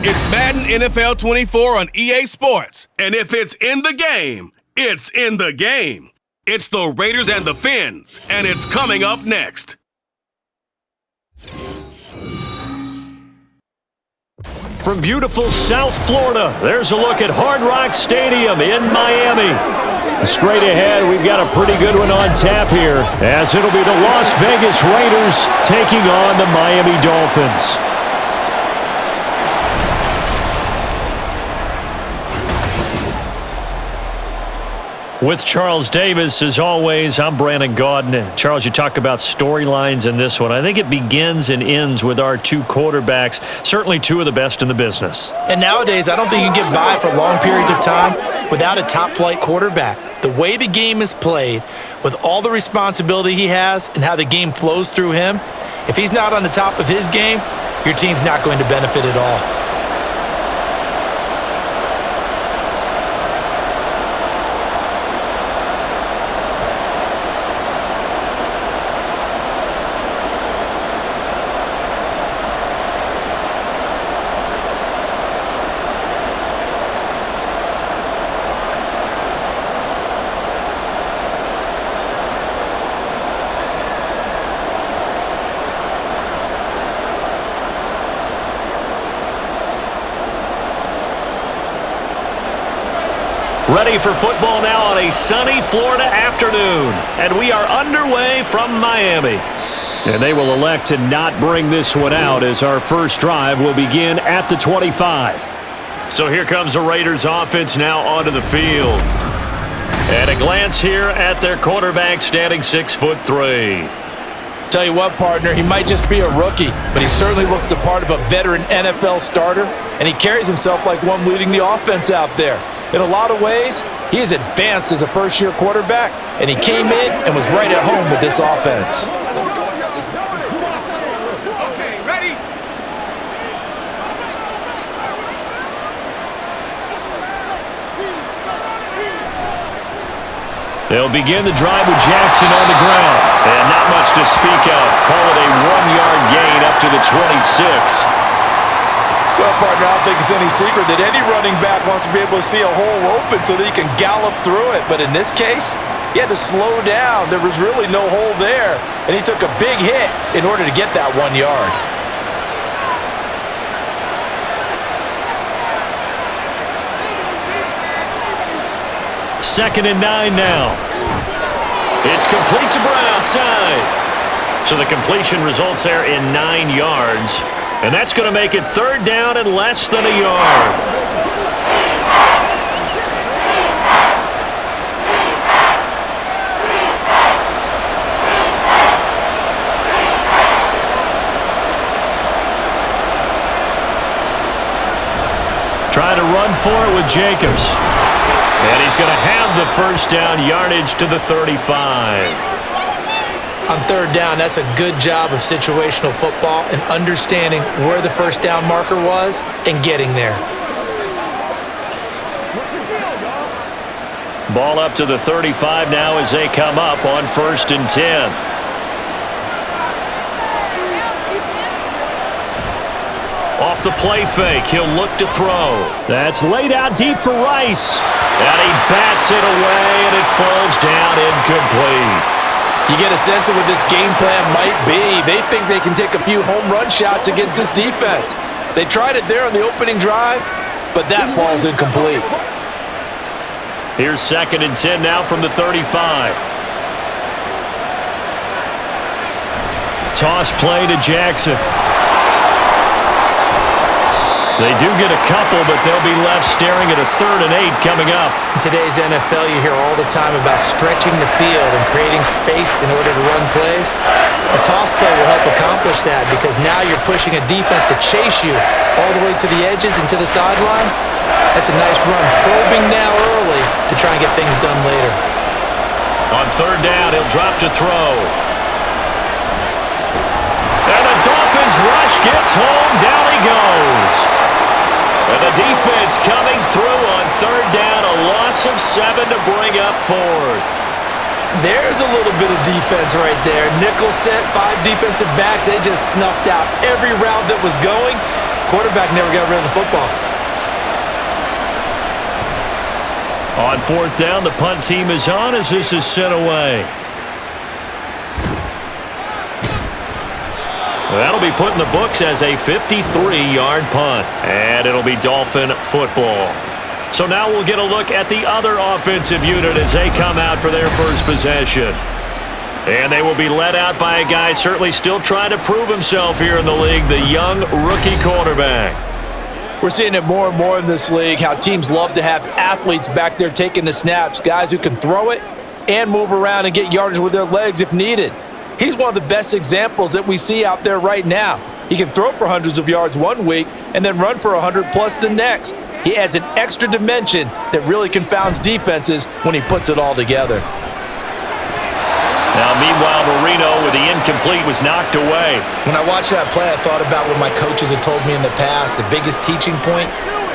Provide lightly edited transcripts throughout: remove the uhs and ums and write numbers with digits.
It's Madden NFL 24 on EA Sports. And if it's in the game, it's in the game. It's the Raiders and the Fins, and it's coming up next. From beautiful South Florida, there's a look at Hard Rock Stadium in Miami. Straight ahead, we've got a pretty good one on tap here, as it'll be the Las Vegas Raiders taking on the Miami Dolphins. With Charles Davis, as always, I'm Brandon Gaudin. Charles, you talk about storylines in this one. I think it begins and ends with our two quarterbacks, certainly two of the best in the business. And nowadays, I don't think you can get by for long periods of time without a top-flight quarterback. The way the game is played, with all the responsibility he has and how the game flows through him, if he's not on the top of his game, your team's not going to benefit at all. Ready for football now on a sunny Florida afternoon. And we are underway from Miami. And they will elect to not bring this one out as our first drive will begin at the 25. So here comes the Raiders offense now onto the field. And a glance here at their quarterback standing 6'3". Tell you what, partner, he might just be a rookie, but he certainly looks the part of a veteran NFL starter, and he carries himself like one leading the offense out there. In a lot of ways, he is advanced as a first-year quarterback, and he came in and was right at home with this offense. They'll begin the drive with Jackson on the ground. And not much to speak of. Call it a 1-yard gain up to the 26. Well, partner, I don't think it's any secret that any running back wants to be able to see a hole open so that he can gallop through it. But in this case, he had to slow down. There was really no hole there, and he took a big hit in order to get that 1 yard. Second and 9 now. It's complete to Brownside. So the completion results there in 9 yards. And that's going to make it third down and less than a yard. Trying to run for it with Jacobs. And he's going to have the first down, yardage to the 35. On third down, that's a good job of situational football and understanding where the first down marker was and getting there. Ball up to the 35 now as they come up on 1st and 10. Off the play fake, he'll look to throw. That's laid out deep for Rice. And he bats it away, and it falls down incomplete. You get a sense of what this game plan might be. They think they can take a few home run shots against this defense. They tried it there on the opening drive, but that falls incomplete. Here's 2nd and 10 now from the 35. Toss play to Jackson. They do get a couple, but they'll be left staring at a 3rd and 8 coming up. In today's NFL, you hear all the time about stretching the field and creating space in order to run plays. A toss play will help accomplish that because now you're pushing a defense to chase you all the way to the edges and to the sideline. That's a nice run, probing now early to try and get things done later. On 3rd down, he'll drop to throw. And the Dolphins rush gets home, down he goes. And the defense coming through on 3rd down, a loss of 7 to bring up 4th. There's a little bit of defense right there. Nickel set, 5 defensive backs. They just snuffed out every route that was going. quarterback never got rid of the football. On fourth down, the punt team is on as this is sent away. That'll be put in the books as a 53-yard punt, and it'll be Dolphin football. So now we'll get a look at the other offensive unit as they come out for their first possession. And they will be led out by a guy certainly still trying to prove himself here in the league, the young rookie quarterback. We're seeing it more and more in this league, how teams love to have athletes back there taking the snaps, guys who can throw it and move around and get yardage with their legs if needed. He's one of the best examples that we see out there right now. He can throw for hundreds of yards one week and then run for 100+ the next. He adds an extra dimension that really confounds defenses when he puts it all together. Now, meanwhile, Marino with the incomplete was knocked away. When I watched that play, I thought about what my coaches had told me in the past. The biggest teaching point,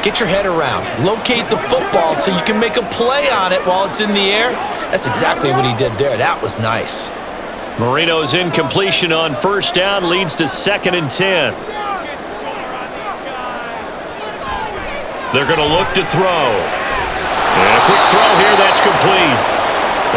get your head around. Locate the football so you can make a play on it while it's in the air. That's exactly what he did there. That was nice. Marino's incompletion on first down leads to 2nd and 10. They're going to look to throw. And a quick throw here, that's complete.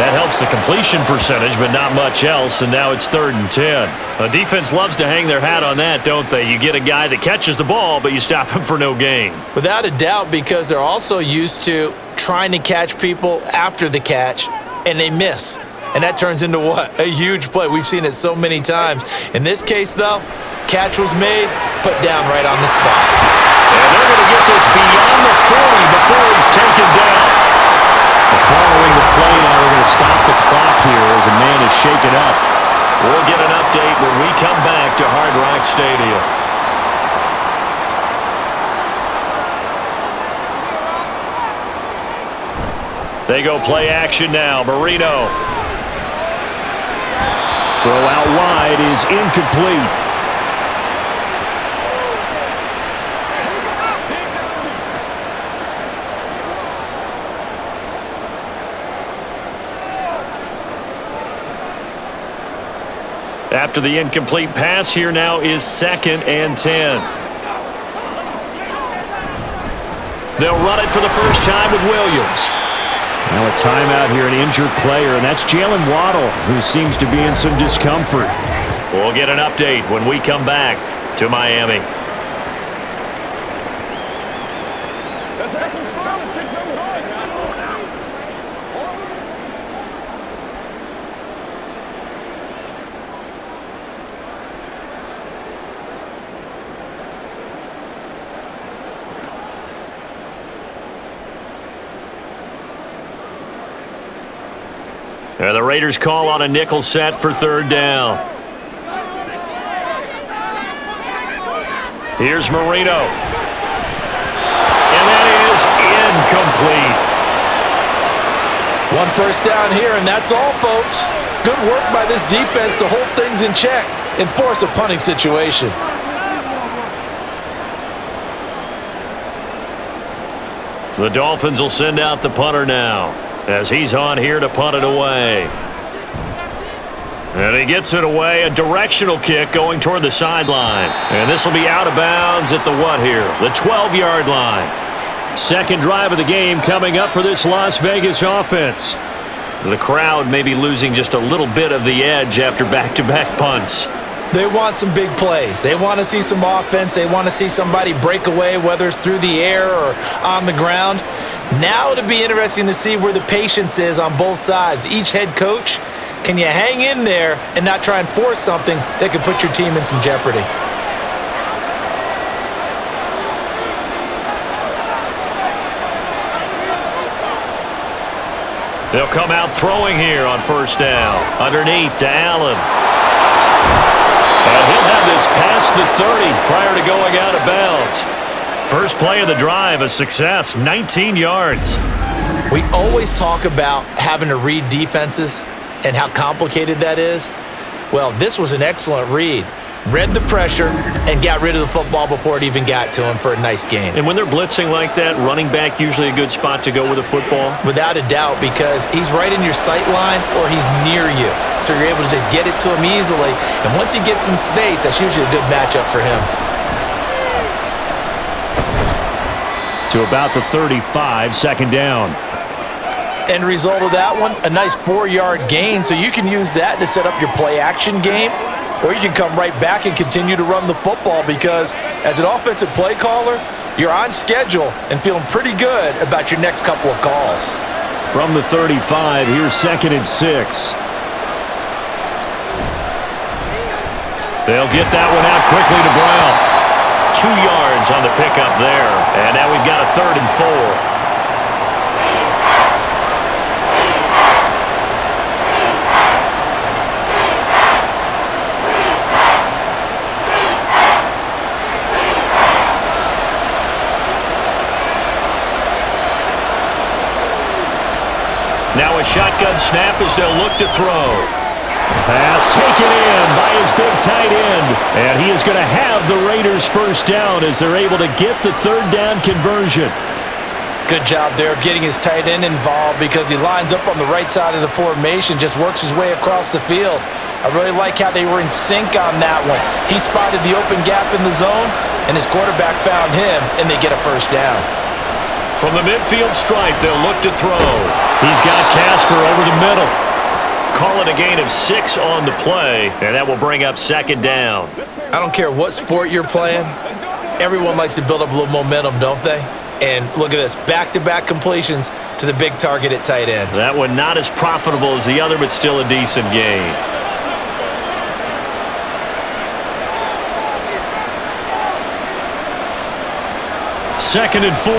That helps the completion percentage, but not much else, and now it's 3rd and 10. The defense loves to hang their hat on that, don't they? You get a guy that catches the ball, but you stop him for no gain. Without a doubt, because they're also used to trying to catch people after the catch, and they miss. And that turns into what? A huge play. We've seen it so many times. In this case, though, catch was made, put down right on the spot. And they're going to get this beyond the 40 before he's taken down. Following the play, now we're going to stop the clock here as a man is shaken up. We'll get an update when we come back to Hard Rock Stadium. They go play action now. Marino. Throw out wide is incomplete. After the incomplete pass, here now is 2nd and 10. They'll run it for the first time with Williams. Now a timeout here, an injured player, and that's Jalen Waddle, who seems to be in some discomfort. We'll get an update when we come back to Miami. And the Raiders call on a nickel set for 3rd down. Here's Marino. And that is incomplete. One first down here, and that's all, folks. Good work by this defense to hold things in check and force a punting situation. The Dolphins will send out the punter now, as he's on here to punt it away. And he gets it away, a directional kick going toward the sideline. And this will be out of bounds at the what here? The 12-yard line. Second drive of the game coming up for this Las Vegas offense. The crowd may be losing just a little bit of the edge after back-to-back punts. They want some big plays. They want to see some offense. They want to see somebody break away, whether it's through the air or on the ground. Now it'll be interesting to see where the patience is on both sides. Each head coach, can you hang in there and not try and force something that could put your team in some jeopardy? They'll come out throwing here on first down. Underneath to Allen. And he'll have this past the 30 prior to going out of bounds. First play of the drive, a success, 19 yards. We always talk about having to read defenses and how complicated that is. Well, this was an excellent read. Read the pressure and got rid of the football before it even got to him for a nice gain. And when they're blitzing like that, running back usually a good spot to go with a football? Without a doubt, because he's right in your sight line or he's near you. So you're able to just get it to him easily. And once he gets in space, that's usually a good matchup for him. to about the 35, second down. End result of that one, a nice 4-yard gain, so you can use that to set up your play-action game, or you can come right back and continue to run the football because as an offensive play caller, you're on schedule and feeling pretty good about your next couple of calls. From the 35, here's 2nd and 6. They'll get that one out quickly to Brown. 2 yards on the pickup there, and now we've got a 3rd and 4. Now a shotgun snap as they'll look to throw. Pass taken in by his big tight end. And he is going to have the Raiders first down as they're able to get the 3rd down conversion. Good job there of getting his tight end involved because he lines up on the right side of the formation, just works his way across the field. I really like how they were in sync on that one. He spotted the open gap in the zone, and his quarterback found him, and they get a first down. From the midfield stripe, they'll look to throw. He's got Casper over the middle. Call it a gain of 6 on the play, and that will bring up 2nd down. I don't care what sport you're playing. Everyone likes to build up a little momentum, don't they? And look at this, back-to-back completions to the big target at tight end. That one not as profitable as the other, but still a decent gain. Second and 4.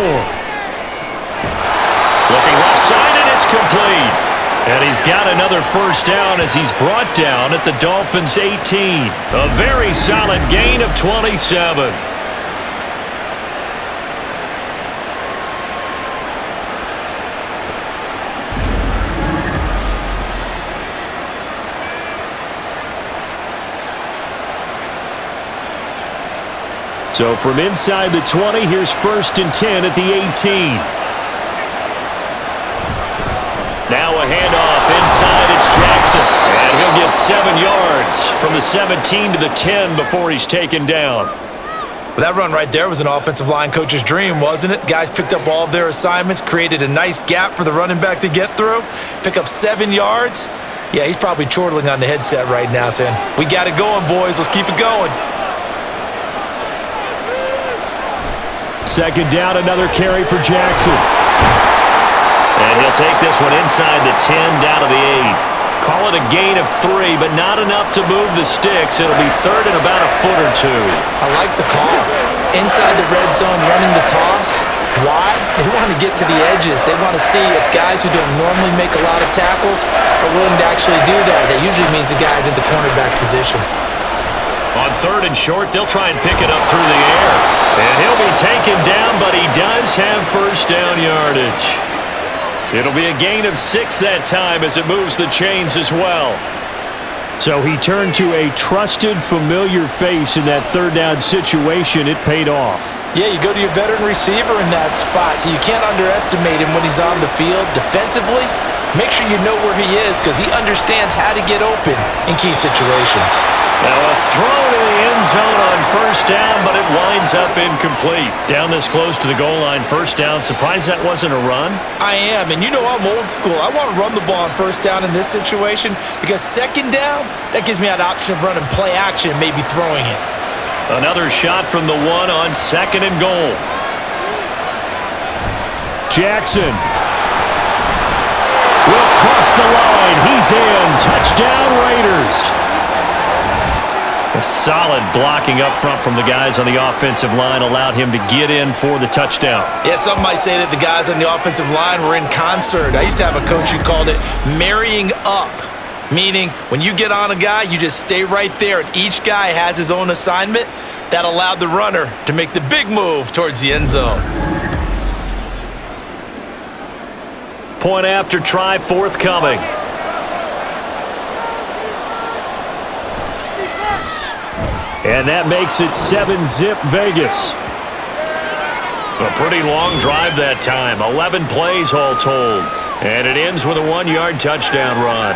Looking left side, and it's complete. And he's got another first down as he's brought down at the Dolphins' 18. A very solid gain of 27. So from inside the 20, here's 1st and 10 at the 18. Now a handoff inside, it's Jackson. And he'll get 7 yards from the 17 to the 10 before he's taken down. Well, that run right there was an offensive line coach's dream, wasn't it? Guys picked up all of their assignments, created a nice gap for the running back to get through, pick up 7 yards. Yeah, he's probably chortling on the headset right now saying, we got it going, boys. Let's keep it going. 2nd down, another carry for Jackson. And he'll take this one inside the 10, down to the 8. Call it a gain of 3, but not enough to move the sticks. It'll be 3rd and about a foot or 2. I like the call. Inside the red zone, running the toss. Why? They want to get to the edges. They want to see if guys who don't normally make a lot of tackles are willing to actually do that. That usually means the guy's at the cornerback position. On 3rd and short, they'll try and pick it up through the air. And he'll be taken down, but he does have first down yardage. It'll be a gain of 6 that time as it moves the chains as well. So he turned to a trusted, familiar face in that 3rd down situation. It paid off. Yeah, you go to your veteran receiver in that spot, so you can't underestimate him when he's on the field defensively. Make sure you know where he is because he understands how to get open in key situations. Now a throw to the end zone on first down, but it winds up incomplete. Down this close to the goal line, first down. Surprised that wasn't a run? I am, and you know I'm old school. I want to run the ball on first down in this situation because 2nd down, that gives me an option of running play action and maybe throwing it. Another shot from the 1 on 2nd and goal. Jackson will cross the line. He's in. Touchdown, Raiders. A solid blocking up front from the guys on the offensive line allowed him to get in for the touchdown. Yeah, some might say that the guys on the offensive line were in concert. I used to have a coach who called it marrying up, meaning when you get on a guy, you just stay right there, and each guy has his own assignment. That allowed the runner to make the big move towards the end zone. Point after try forthcoming. And that makes it 7-zip Vegas. A pretty long drive that time. 11 plays all told. And it ends with a 1-yard touchdown run.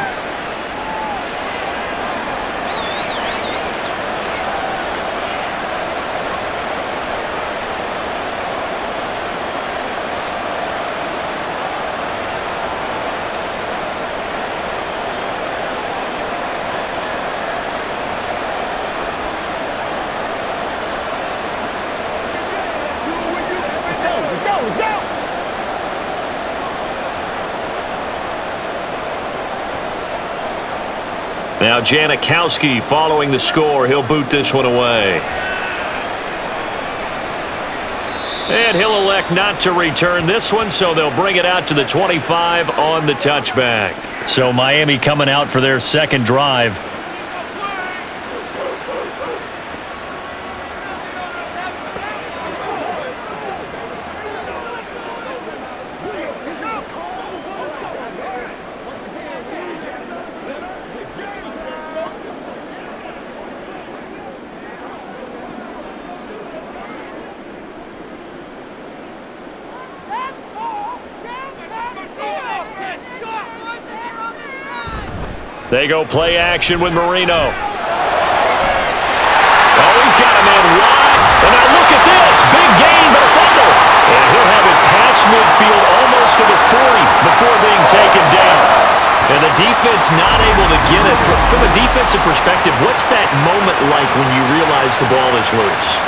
Now Janikowski following the score. He'll boot this one away. And he'll elect not to return this one, so they'll bring it out to the 25 on the touchback. So Miami coming out for their second drive. They go play action with Marino. Oh, he's got him in wide. And now look at this. Big gain, but a fumble. And he'll have it past midfield almost to the 40 before being taken down. And the defense not able to get it. From a defensive perspective, what's that moment like when you realize the ball is loose?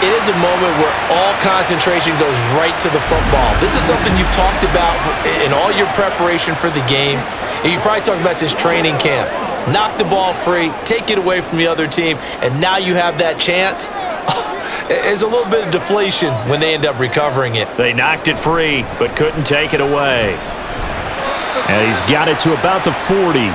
It is a moment where all concentration goes right to the football. This is something you've talked about in all your preparation for the game. And you probably talked about since training camp. Knock the ball free, take it away from the other team, and now you have that chance. There's a little bit of deflation when they end up recovering it. They knocked it free, but couldn't take it away. And he's got it to about the 40.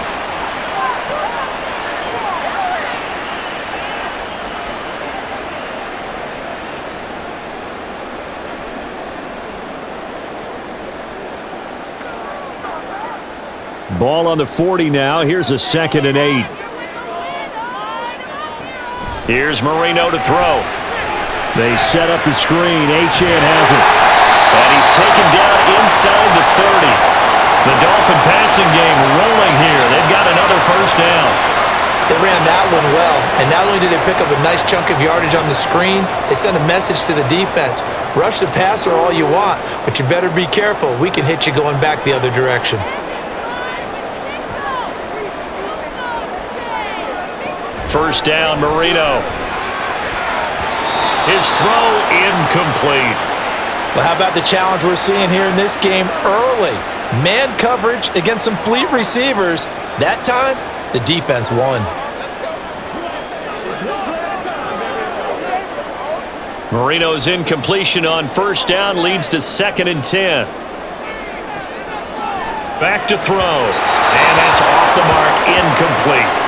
Ball on the 40 now. Here's a 2nd and 8. Here's Marino to throw. They set up the screen. Achane has it. And he's taken down inside the 30. The Dolphin passing game rolling here. They've got another first down. They ran that one well. And not only did they pick up a nice chunk of yardage on the screen, they sent a message to the defense. Rush the passer all you want, but you better be careful. We can hit you going back the other direction. First down, Marino. His throw incomplete. Well, how about the challenge we're seeing here in this game early? Man coverage against some fleet receivers. That time, the defense won. Marino's incompletion on first down leads to 2nd and 10. Back to throw. And that's off the mark, incomplete.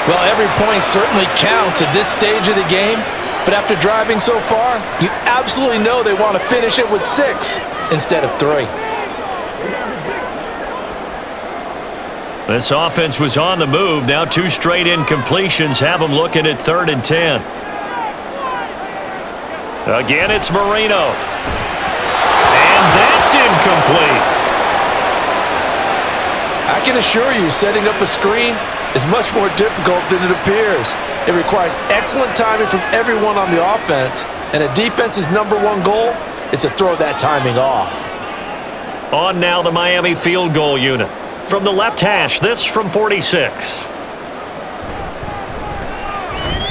Well, every point certainly counts at this stage of the game, but after driving so far, you absolutely know they want to finish it with 6 instead of 3. This offense was on the move. Now 2 straight incompletions have them looking at 3rd and 10. Again, it's Marino. And that's incomplete. I can assure you, setting up a screen is much more difficult than it appears. It requires excellent timing from everyone on the offense, and a defense's #1 goal is to throw that timing off. On now the Miami field goal unit. From the left hash, this from 46.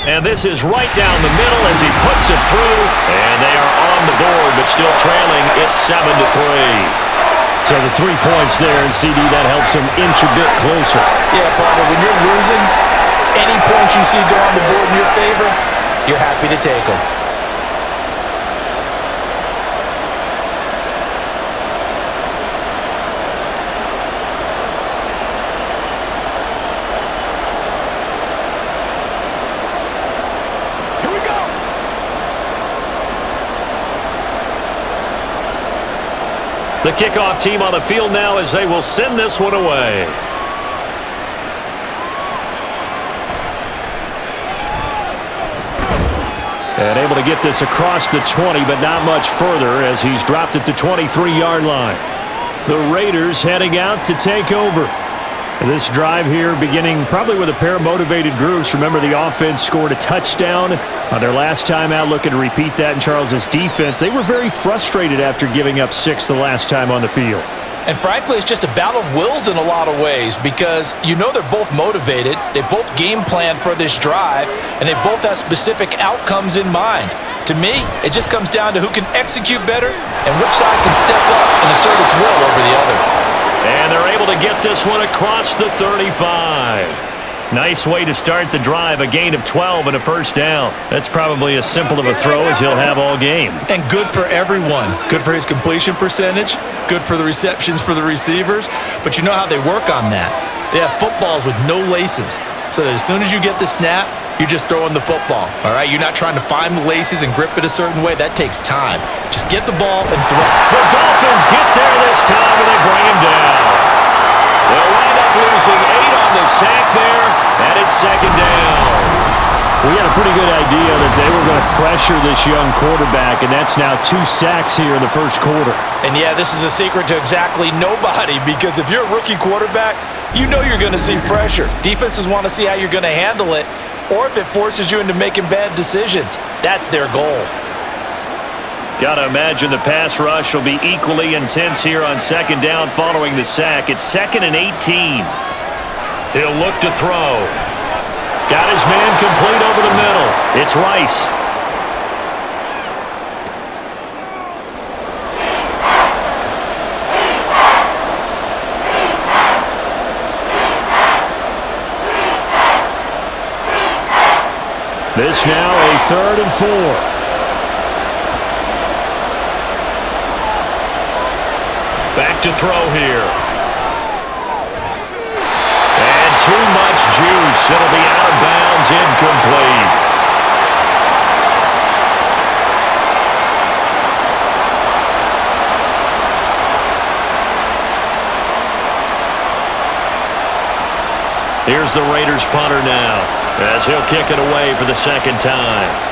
And this is right down the middle as he puts it through, and they are on the board, but still trailing. It's 7-3. So the 3 points there, and CD, that helps them inch a bit closer. Yeah, partner, when you're losing, any points you see go on the board in your favor, you're happy to take them. Here we go! The kickoff team on the field now as they will send this one away. And able to get this across the 20, but not much further as he's dropped at the 23-yard line. The Raiders heading out to take over. This drive here beginning probably with a pair of motivated groups. Remember, the offense scored a touchdown on their last time out. Looking to repeat that in Charles's defense. They were very frustrated after giving up 6 the last time on the field. And frankly, it's just a battle of wills in a lot of ways because you know they're both motivated, they both game plan for this drive, and they both have specific outcomes in mind. To me, it just comes down to who can execute better and which side can step up and assert its will over the other. And they're able to get this one across the 35. Nice way to start the drive, a gain of 12 and a first down. That's probably as simple of a throw as he'll have all game. And good for everyone. Good for his completion percentage, good for the receptions for the receivers. But you know how they work on that. They have footballs with no laces, so that as soon as you get the snap, you're just throwing the football, all right? You're not trying to find the laces and grip it a certain way. That takes time. Just get the ball and throw. The Dolphins get there this time, and they bring him down. They'll wind up losing 8 on the sack there, and it's second down. We had a pretty good idea that they were going to pressure this young quarterback, and that's now 2 sacks here in the first quarter. And, yeah, this is a secret to exactly nobody, because if you're a rookie quarterback, you know you're going to see pressure. Defenses want to see how you're going to handle it, or if it forces you into making bad decisions. That's their goal. Got to imagine the pass rush will be equally intense here on second down following the sack. It's 2nd and 18. He'll look to throw. Got his man complete over the middle. It's Rice. This now a 3rd and 4. Back to throw here. And too much juice. It'll be out of bounds, incomplete. Here's the Raiders punter now, as he'll kick it away for the second time.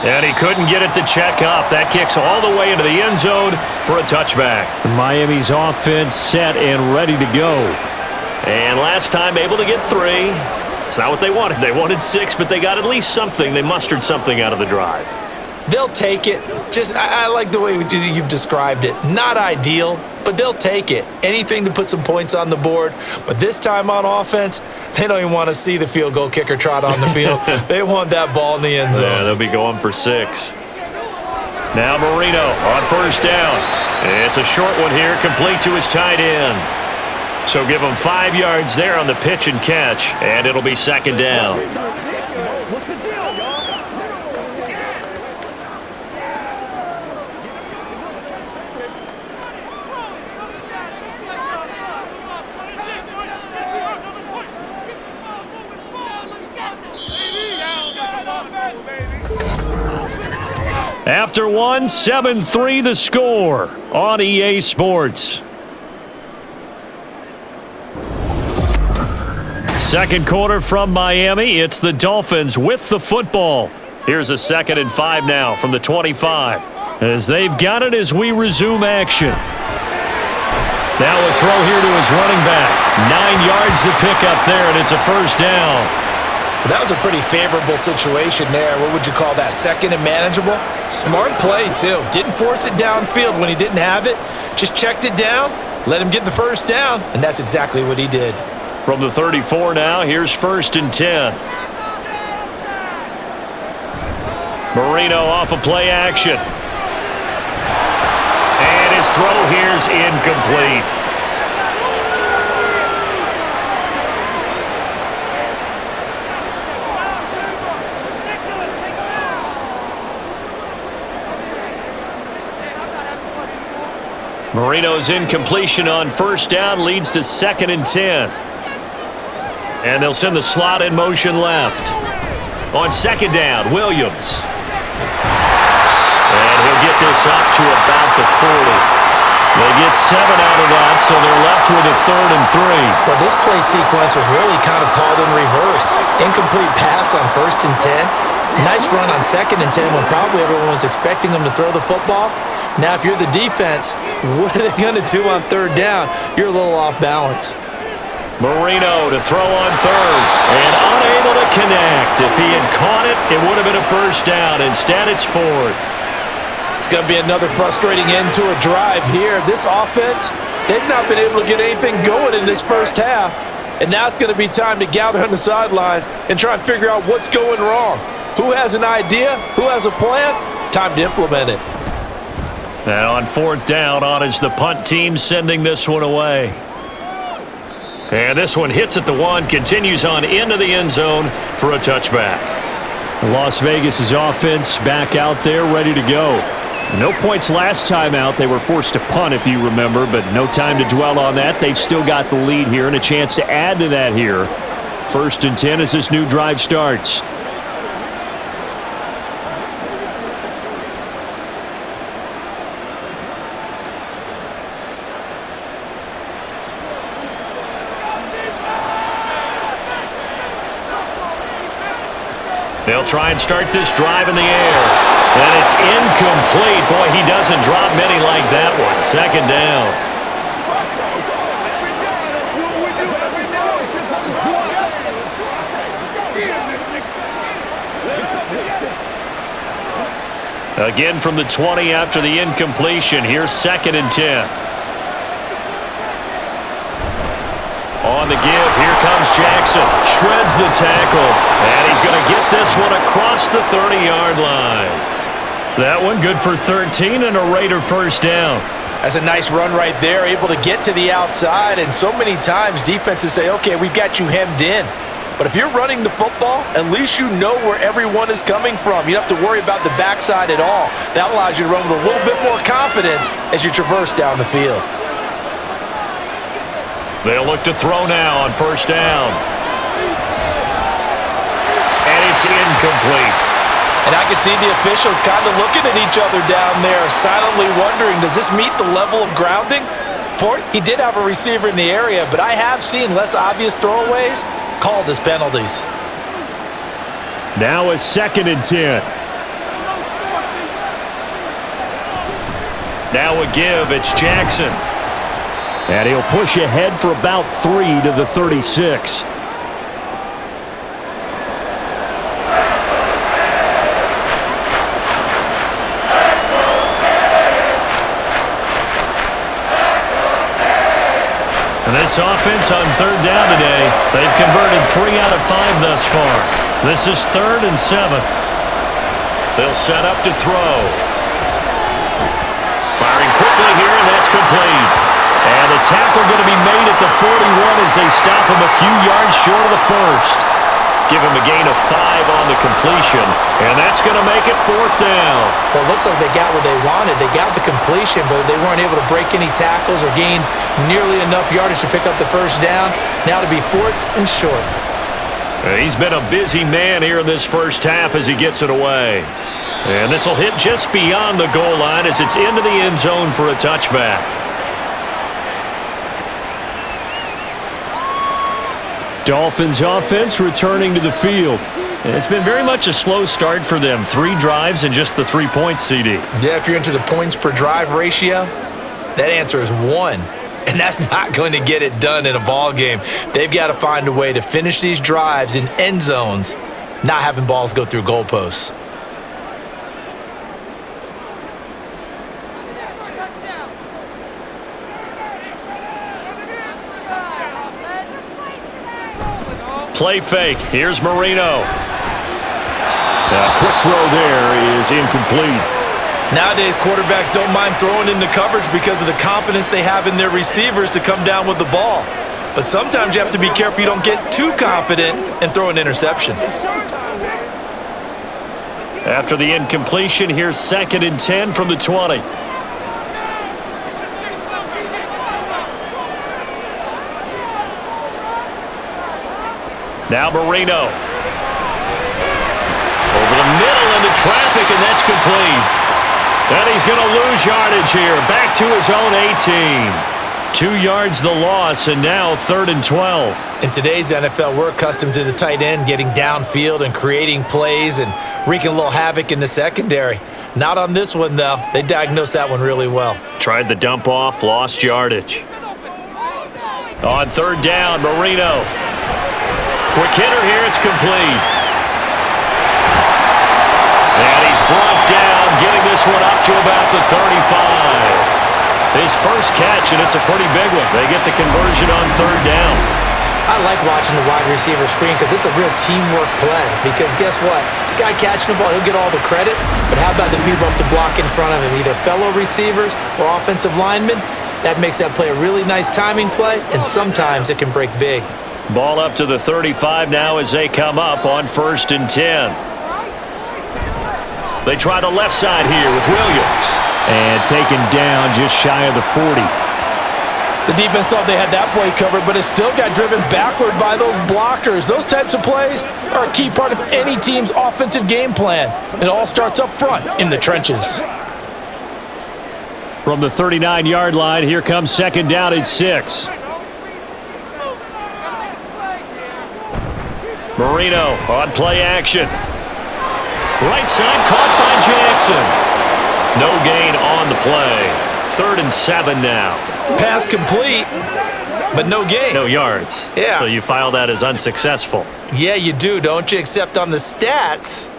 And he couldn't get it to check up. That kicks all the way into the end zone for a touchback. Miami's offense set and ready to go. And last time able to get 3. It's not what they wanted. They wanted 6, but they got at least something. They mustered something out of the drive. They'll take it. I like the way you've described it. Not ideal, but they'll take it. Anything to put some points on the board. But this time on offense, they don't even want to see the field goal kicker trot on the field. They want that ball in the end zone. Yeah, they'll be going for 6. Now Marino on first down. It's a short one here, complete to his tight end. So give him 5 yards there on the pitch and catch, and it'll be second down. What's the deal, y'all? After one, 7-3 the score on EA Sports. Second quarter from Miami. It's the Dolphins with the football. Here's a 2nd and 5 now from the 25. As they've got it as we resume action. Now a throw here to his running back. 9 yards to pick up there, and it's a first down. That was a pretty favorable situation there. What would you call that? 2nd and manageable? Smart play, too. Didn't force it downfield when he didn't have it. Just checked it down, let him get the first down, and that's exactly what he did. From the 34 now, here's 1st and 10. Marino off of play action. And his throw here's incomplete. Marino's incompletion on first down leads to 2nd and 10. And they'll send the slot in motion left. On second down, Williams. And he'll get this up to about the 40. They get 7 out of that, so they're left with a 3rd and 3. Well, this play sequence was really kind of called in reverse. Incomplete pass on 1st and 10. Nice run on 2nd and 10 when probably everyone was expecting them to throw the football. Now, if you're the defense, what are they going to do on 3rd down? You're a little off balance. Marino to throw on 3rd and unable to connect. If he had caught it, it would have been a first down. Instead, it's 4th. It's going to be another frustrating end to a drive here. This offense, they've not been able to get anything going in this first half. And now it's going to be time to gather on the sidelines and try and figure out what's going wrong. Who has an idea? Who has a plan? Time to implement it. And on fourth down, on is the punt team sending this one away. And this one hits at the one, continues on into the end zone for a touchback. Las Vegas' offense back out there ready to go. No points last time out. They were forced to punt, if you remember, but no time to dwell on that. They've still got the lead here and a chance to add to that here. 1st and 10 as this new drive starts. They'll try and start this drive in the air. And it's incomplete. Boy, he doesn't drop many like that one. 2nd down. Again from the 20 after the incompletion. Here's 2nd and 10. On the give, here comes Jackson. Shreds the tackle. And he's going to get this one across the 30-yard line. That one good for 13 and a Raider 1st down. That's a nice run right there, able to get to the outside. And so many times defenses say, okay, we've got you hemmed in. But if you're running the football, at least you know where everyone is coming from. You don't have to worry about the backside at all. That allows you to run with a little bit more confidence as you traverse down the field. They'll look to throw now on 1st down. And it's incomplete. And I can see the officials kind of looking at each other down there, silently wondering, does this meet the level of grounding? Ford, he did have a receiver in the area, but I have seen less obvious throwaways called as penalties. Now a 2nd and 10. Now a give, it's Jackson. And he'll push ahead for about 3 to the 36. And this offense on 3rd down today, they've converted 3 out of 5 thus far. This is 3rd and 7. They'll set up to throw. Firing quickly here, and that's complete. And the tackle going to be made at the 41 as they stop him a few yards short of the 1st. Give him a gain of 5 on the completion, and that's going to make it 4th down. Well, it looks like they got what they wanted. They got the completion, but they weren't able to break any tackles or gain nearly enough yardage to pick up the 1st down. Now to be 4th and short. He's been a busy man here in this 1st half as he gets it away. And this will hit just beyond the goal line as it's into the end zone for a touchback. Dolphins offense returning to the field. It's been very much a slow start for them. 3 drives and just the 3 points, CD. Yeah, if you're into the points per drive ratio, that answer is 1. And that's not going to get it done in a ball game. They've got to find a way to finish these drives in end zones, not having balls go through goalposts. Play fake. Here's Marino. Quick throw there is incomplete. Nowadays, quarterbacks don't mind throwing into coverage because of the confidence they have in their receivers to come down with the ball. But sometimes you have to be careful you don't get too confident and throw an interception. After the incompletion, here's 2nd and 10 from the 20. Now Marino. Over the middle into traffic, and that's complete. And he's going to lose yardage here. Back to his own 18. 2 yards the loss, and now 3rd and 12. In today's NFL, we're accustomed to the tight end getting downfield and creating plays and wreaking a little havoc in the secondary. Not on this one, though. They diagnosed that one really well. Tried the dump off, lost yardage. On 3rd down, Marino. Quick hitter here, it's complete. And he's brought down, getting this one up to about the 35. His first catch, and it's a pretty big one. They get the conversion on 3rd down. I like watching the wide receiver screen because it's a real teamwork play. Because guess what? The guy catching the ball, he'll get all the credit. But how about the people up to block in front of him, either fellow receivers or offensive linemen? That makes that play a really nice timing play, and sometimes it can break big. Ball up to the 35 now as they come up on 1st and 10. They try the left side here with Williams. And taken down just shy of the 40. The defense thought they had that play covered, but it still got driven backward by those blockers. Those types of plays are a key part of any team's offensive game plan. It all starts up front in the trenches. From the 39-yard line, here comes 2nd down and 6. Marino on play action. Right side caught by Jackson. No gain on the play. 3rd and 7 now. Pass complete, but no gain. No yards. Yeah. So you file that as unsuccessful. Yeah, you do, don't you? Except on the stats,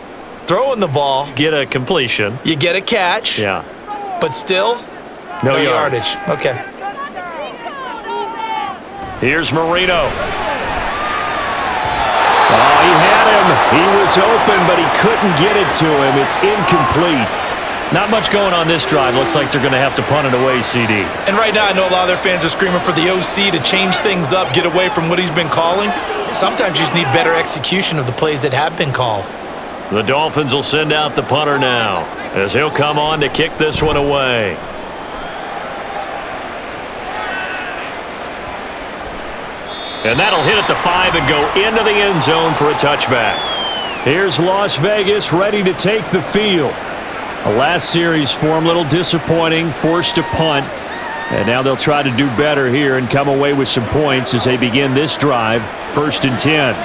throwing the ball, Get a completion. you get a catch, Yeah. but still, No no yards. yardage. Okay. Here's Marino. Oh, he had him. He was open, but he couldn't get it to him. It's incomplete. Not much going on this drive. Looks like they're going to have to punt it away, CD. And right now, I know a lot of their fans are screaming for the OC to change things up, get away from what he's been calling. Sometimes you just need better execution of the plays that have been called. The Dolphins will send out the punter now as he'll come on to kick this one away. And that'll hit at the 5 and go into the end zone for a touchback. Here's Las Vegas ready to take the field. A last series for them, a little disappointing, forced to punt. And now they'll try to do better here and come away with some points as they begin this drive, 1st and 10.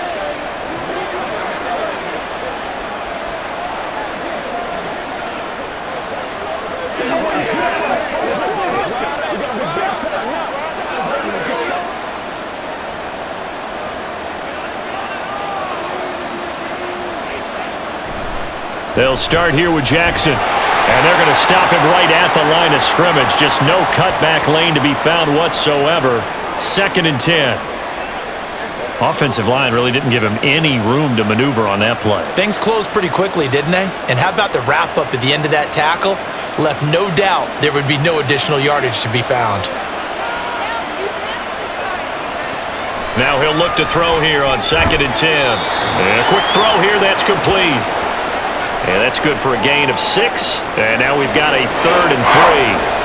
They'll start here with Jackson. And they're going to stop him right at the line of scrimmage. Just no cutback lane to be found whatsoever. 2nd and 10. Offensive line really didn't give him any room to maneuver on that play. Things closed pretty quickly, didn't they? And how about the wrap-up at the end of that tackle? Left no doubt there would be no additional yardage to be found. Now he'll look to throw here on 2nd and 10. And a quick throw here, that's complete. And that's good for a gain of 6. And now we've got a 3rd and 3.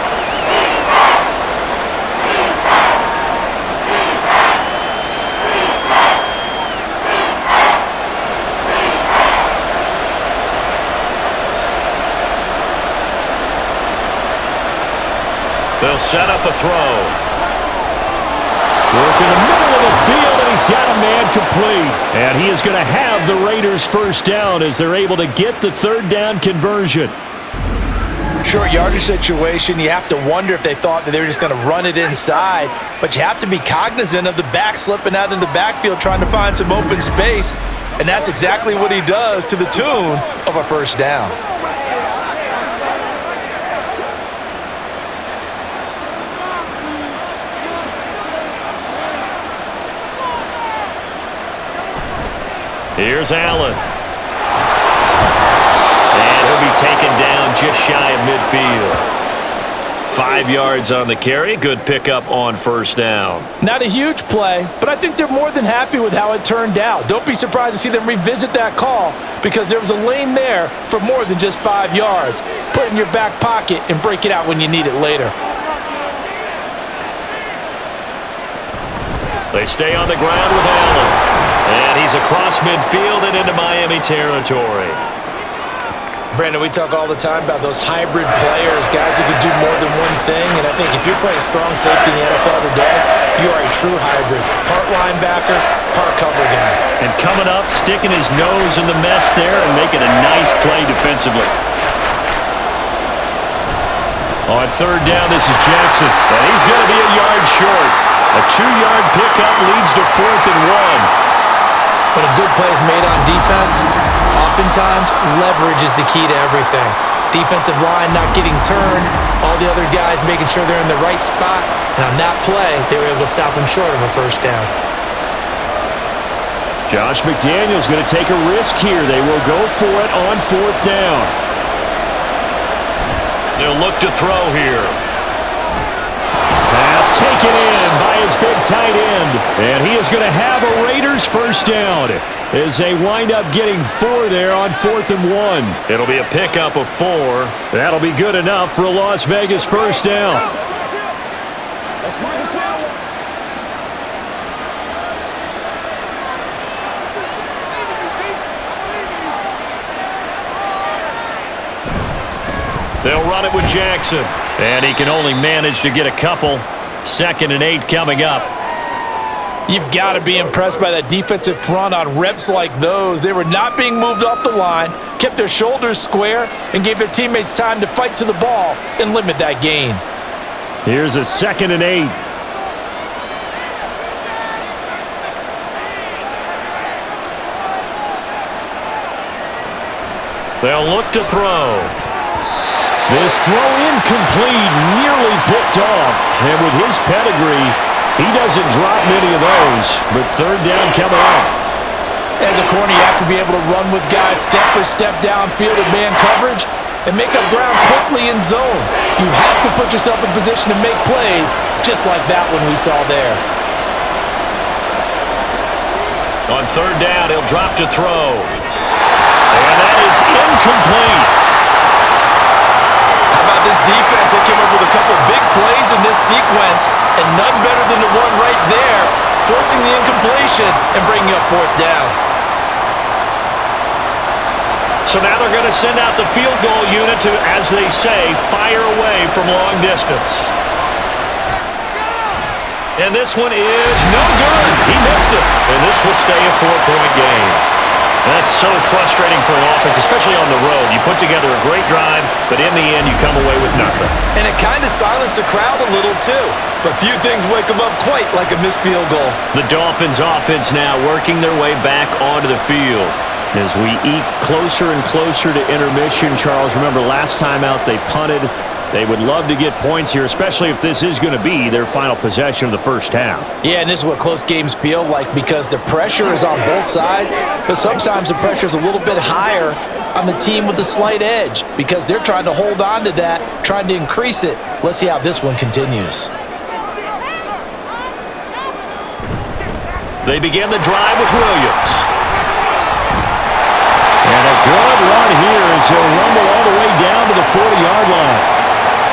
They'll set up a throw. Work in the middle of the field, and he's got a man complete. And he is going to have the Raiders' first down as they're able to get the 3rd down conversion. Short yardage situation, you have to wonder if they thought that they were just going to run it inside. But you have to be cognizant of the back slipping out of the backfield trying to find some open space. And that's exactly what he does to the tune of a first down. Here's Allen. And he'll be taken down just shy of midfield. 5 yards on the carry. Good pickup on 1st down. Not a huge play, but I think they're more than happy with how it turned out. Don't be surprised to see them revisit that call because there was a lane there for more than just 5 yards. Put it in your back pocket and break it out when you need it later. They stay on the ground with Allen. And he's across midfield and into Miami territory. Brandon, we talk all the time about those hybrid players, guys who could do more than one thing. And I think if you're playing strong safety in the NFL today, you are a true hybrid. Part linebacker, part cover guy. And coming up, sticking his nose in the mess there and making a nice play defensively. On 3rd down, this is Jackson. And he's going to be a yard short. A 2-yard pickup leads to 4th and 1. When a good play is made on defense, oftentimes leverage is the key to everything. Defensive line not getting turned, all the other guys making sure they're in the right spot, and on that play, they were able to stop him short of a first down. Josh McDaniels going to take a risk here. They will go for it on 4th down. They'll look to throw here. Pass taken in by his big tight end. And he is going to have a Raiders first down as they wind up getting 4 there on 4th and 1. It'll be a pickup of 4. That'll be good enough for a Las Vegas first down. They'll run it with Jackson. And he can only manage to get a couple. 2nd and 8 coming up. You've got to be impressed by that defensive front on reps like those. They were not being moved off the line, kept their shoulders square, and gave their teammates time to fight to the ball and limit that gain. Here's a 2nd and 8. They'll look to throw. This throw incomplete, nearly picked off. And with his pedigree, he doesn't drop many of those. But 3rd down coming up. As a corner, you have to be able to run with guys step for step downfield in man coverage and make up ground quickly in zone. You have to put yourself in position to make plays, just like that one we saw there. On 3rd down, he'll drop to throw. And that is incomplete. How about this defense? They came up with a couple big plays in this sequence, and none better than the one right there, forcing the incompletion and bringing up 4th down. So now they're going to send out the field goal unit to, as they say, fire away from long distance. And this one is no good. He missed it. And this will stay a 4-point game. That's so frustrating for an offense, especially on the road. You put together a great drive, but in the end, you come away with nothing. And it kind of silenced the crowd a little, too. But few things wake them up quite like a missed field goal. The Dolphins offense now working their way back onto the field. As we eke closer and closer to intermission, Charles, remember last time out they punted. They would love to get points here, especially if this is going to be their final possession of the first half. Yeah, and this is what close games feel like because the pressure is on both sides, but sometimes the pressure is a little bit higher on the team with the slight edge because they're trying to hold on to that, trying to increase it. Let's see how this one continues. They begin the drive with Williams. And a good run here as he'll rumble all the way down to the 40-yard line.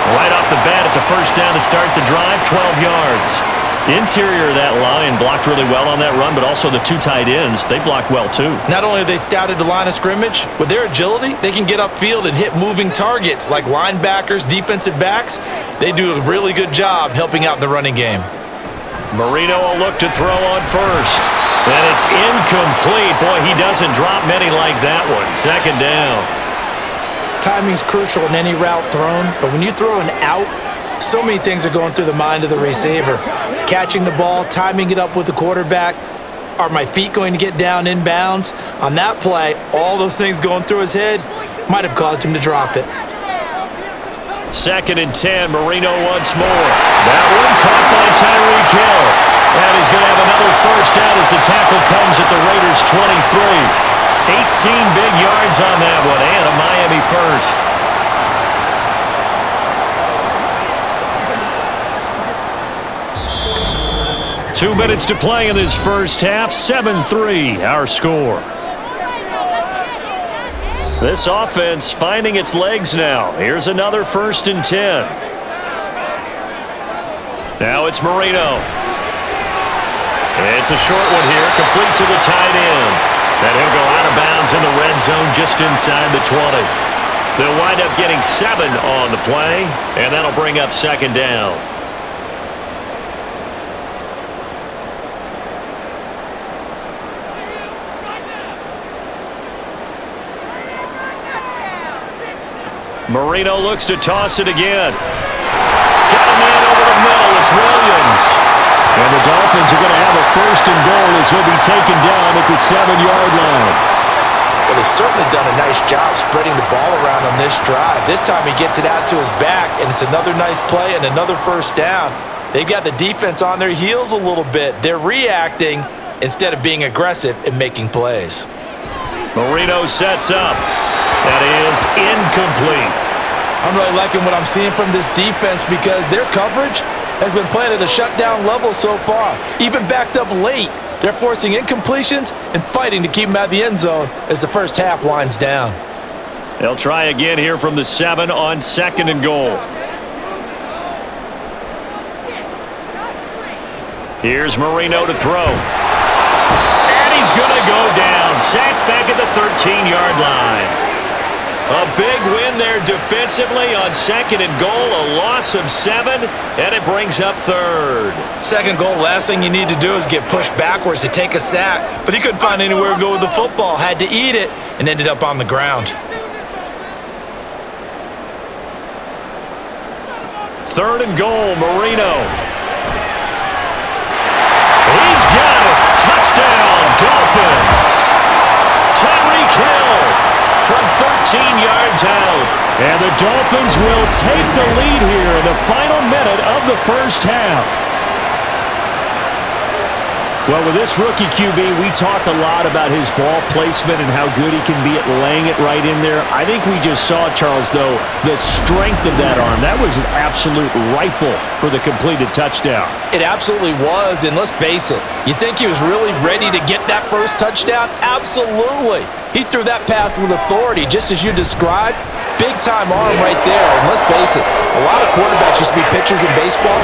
Right off the bat, it's a first down to start the drive, 12 yards. The interior of that line blocked really well on that run, but also the 2 tight ends, they blocked well too. Not only have they scouted the line of scrimmage, with their agility, they can get upfield and hit moving targets like linebackers, defensive backs. They do a really good job helping out in the running game. Marino will look to throw on first. And it's incomplete. Boy, he doesn't drop many like that one. 2nd down. Timing's crucial in any route thrown, but when you throw an out, so many things are going through the mind of the receiver. Catching the ball, timing it up with the quarterback. Are my feet going to get down inbounds? On that play, all those things going through his head might have caused him to drop it. 2nd and 10, Marino once more. That one caught by Tyreek Hill. And he's going to have another first down as the tackle comes at the Raiders' 23. 18 big yards on that one, and a Miami first. 2 minutes to play in this first half. 7-3, our score. This offense finding its legs now. Here's another 1st and 10. Now it's Marino. It's a short one here, complete to the tight end. And he'll go out of bounds in the red zone just inside the 20. They'll wind up getting 7 on the play, and that'll bring up 2nd down. Marino looks to toss it again. Got a man over the middle. It's Williams. And the Dolphins are going to have a 1st and goal as he'll be taken down at the 7-yard line. Well, they've certainly done a nice job spreading the ball around on this drive. This time he gets it out to his back, and it's another nice play and another first down. They've got the defense on their heels a little bit. They're reacting, instead of being aggressive and making plays. Marino sets up. That is incomplete. I'm really liking what I'm seeing from this defense because their coverage has been playing at a shutdown level so far. Even backed up late, they're forcing incompletions and fighting to keep them out of the end zone as the first half winds down. They'll try again here from the 7 on 2nd and goal. Here's Marino to throw. And he's going to go down. Sacked back at the 13-yard line. A big win there defensively on 2nd and goal. A loss of 7, and it brings up 3rd. Second goal, last thing you need to do is get pushed backwards to take a sack. But he couldn't find anywhere to go with the football. Had to eat it and ended up on the ground. 3rd and goal, Marino. He's got it. Touchdown, Dolphins. Tyreek Hill from 13 yards out. And the Dolphins will take the lead here in the final minute of the first half. Well, with this rookie QB, we talk a lot about his ball placement and how good he can be at laying it right in there. I think we just saw, Charles, though, the strength of that arm. That was an absolute rifle for the completed touchdown. It absolutely was, and let's face it, you think he was really ready to get that first touchdown? Absolutely. He threw that pass with authority, just as you described. Big-time arm right there, and let's face it, a lot of quarterbacks used to be pitchers in baseball.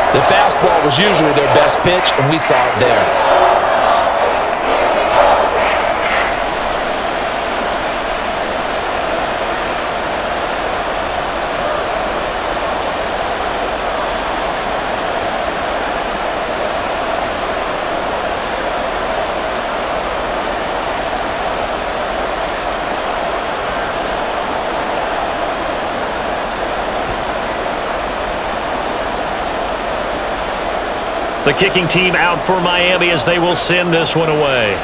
The fastball was usually their best pitch, and we saw it there. The kicking team out for Miami as they will send this one away.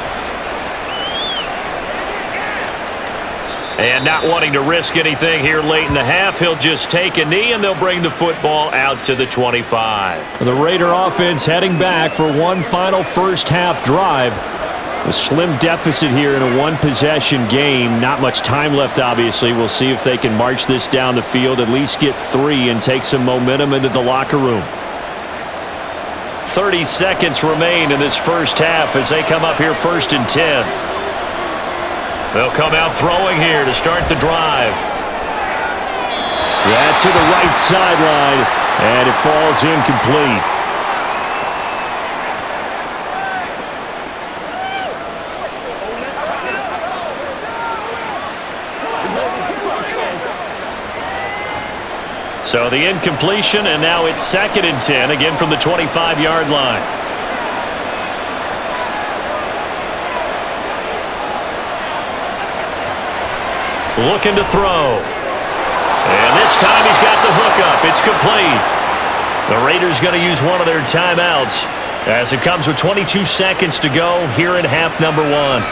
And not wanting to risk anything here late in the half, he'll just take a knee and they'll bring the football out to the 25. The Raider offense heading back for one final first half drive. A slim deficit here in a one-possession game. Not much time left, obviously. We'll see if they can march this down the field, at least get 3 and take some momentum into the locker room. 30 seconds remain in this first half as they come up here 1st and 10. They'll come out throwing here to start the drive. Yeah, to the right sideline, and it falls incomplete. So the incompletion, and now it's 2nd and 10, again from the 25-yard line. Looking to throw. And this time he's got the hook up. It's complete. The Raiders going to use one of their timeouts as it comes with 22 seconds to go here in half number 1.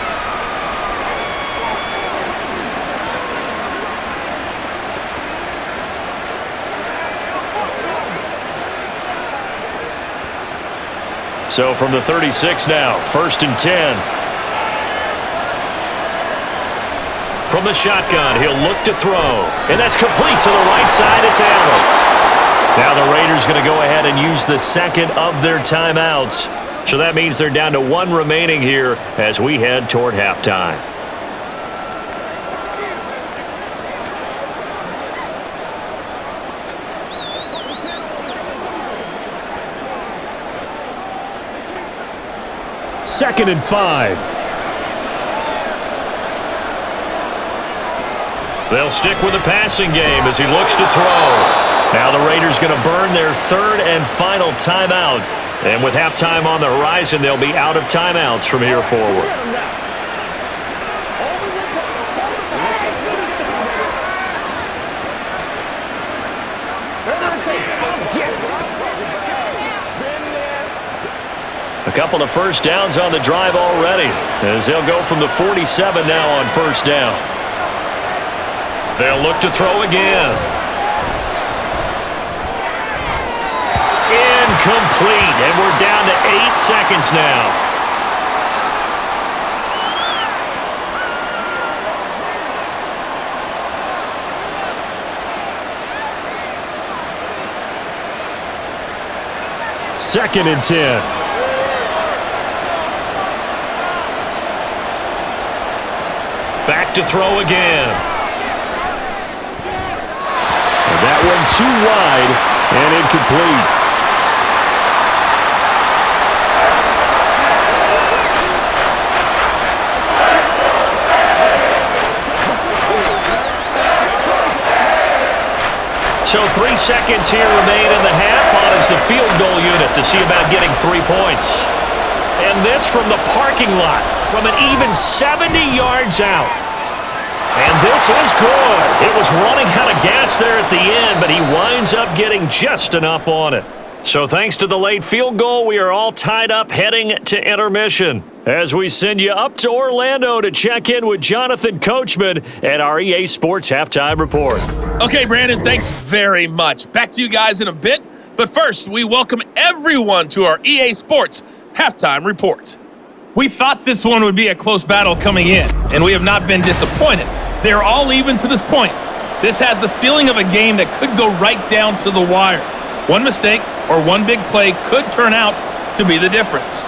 So from the 36 now, 1st and 10. From the shotgun, he'll look to throw. And that's complete to the right side. It's Allen. Now the Raiders going to go ahead and use the second of their timeouts. So that means they're down to 1 remaining here as we head toward halftime. Second and 5. They'll stick with the passing game as he looks to throw. Now the Raiders going to burn their 3rd and final timeout. And with halftime on the horizon, they'll be out of timeouts from here forward. A couple of first downs on the drive already as they'll go from the 47 now on 1st down. They'll look to throw again. Incomplete, and we're down to 8 seconds now. 2nd and 10. Back to throw again. And that one too wide and incomplete. So 3 seconds here remain in the half on as the field goal unit to see about getting 3 points. And this from the parking lot, from an even 70 yards out. And this is good. It was running out of gas there at the end, but he winds up getting just enough on it. So thanks to the late field goal, we are all tied up heading to intermission. As we send you up to Orlando to check in with Jonathan Coachman at our EA Sports Halftime Report. Okay, Brandon, thanks very much. Back to you guys in a bit. But first, we welcome everyone to our EA Sports Halftime Report. We thought this one would be a close battle coming in, and we have not been disappointed. They're all even to this point. This has the feeling of a game that could go right down to the wire. One mistake or one big play could turn out to be the difference.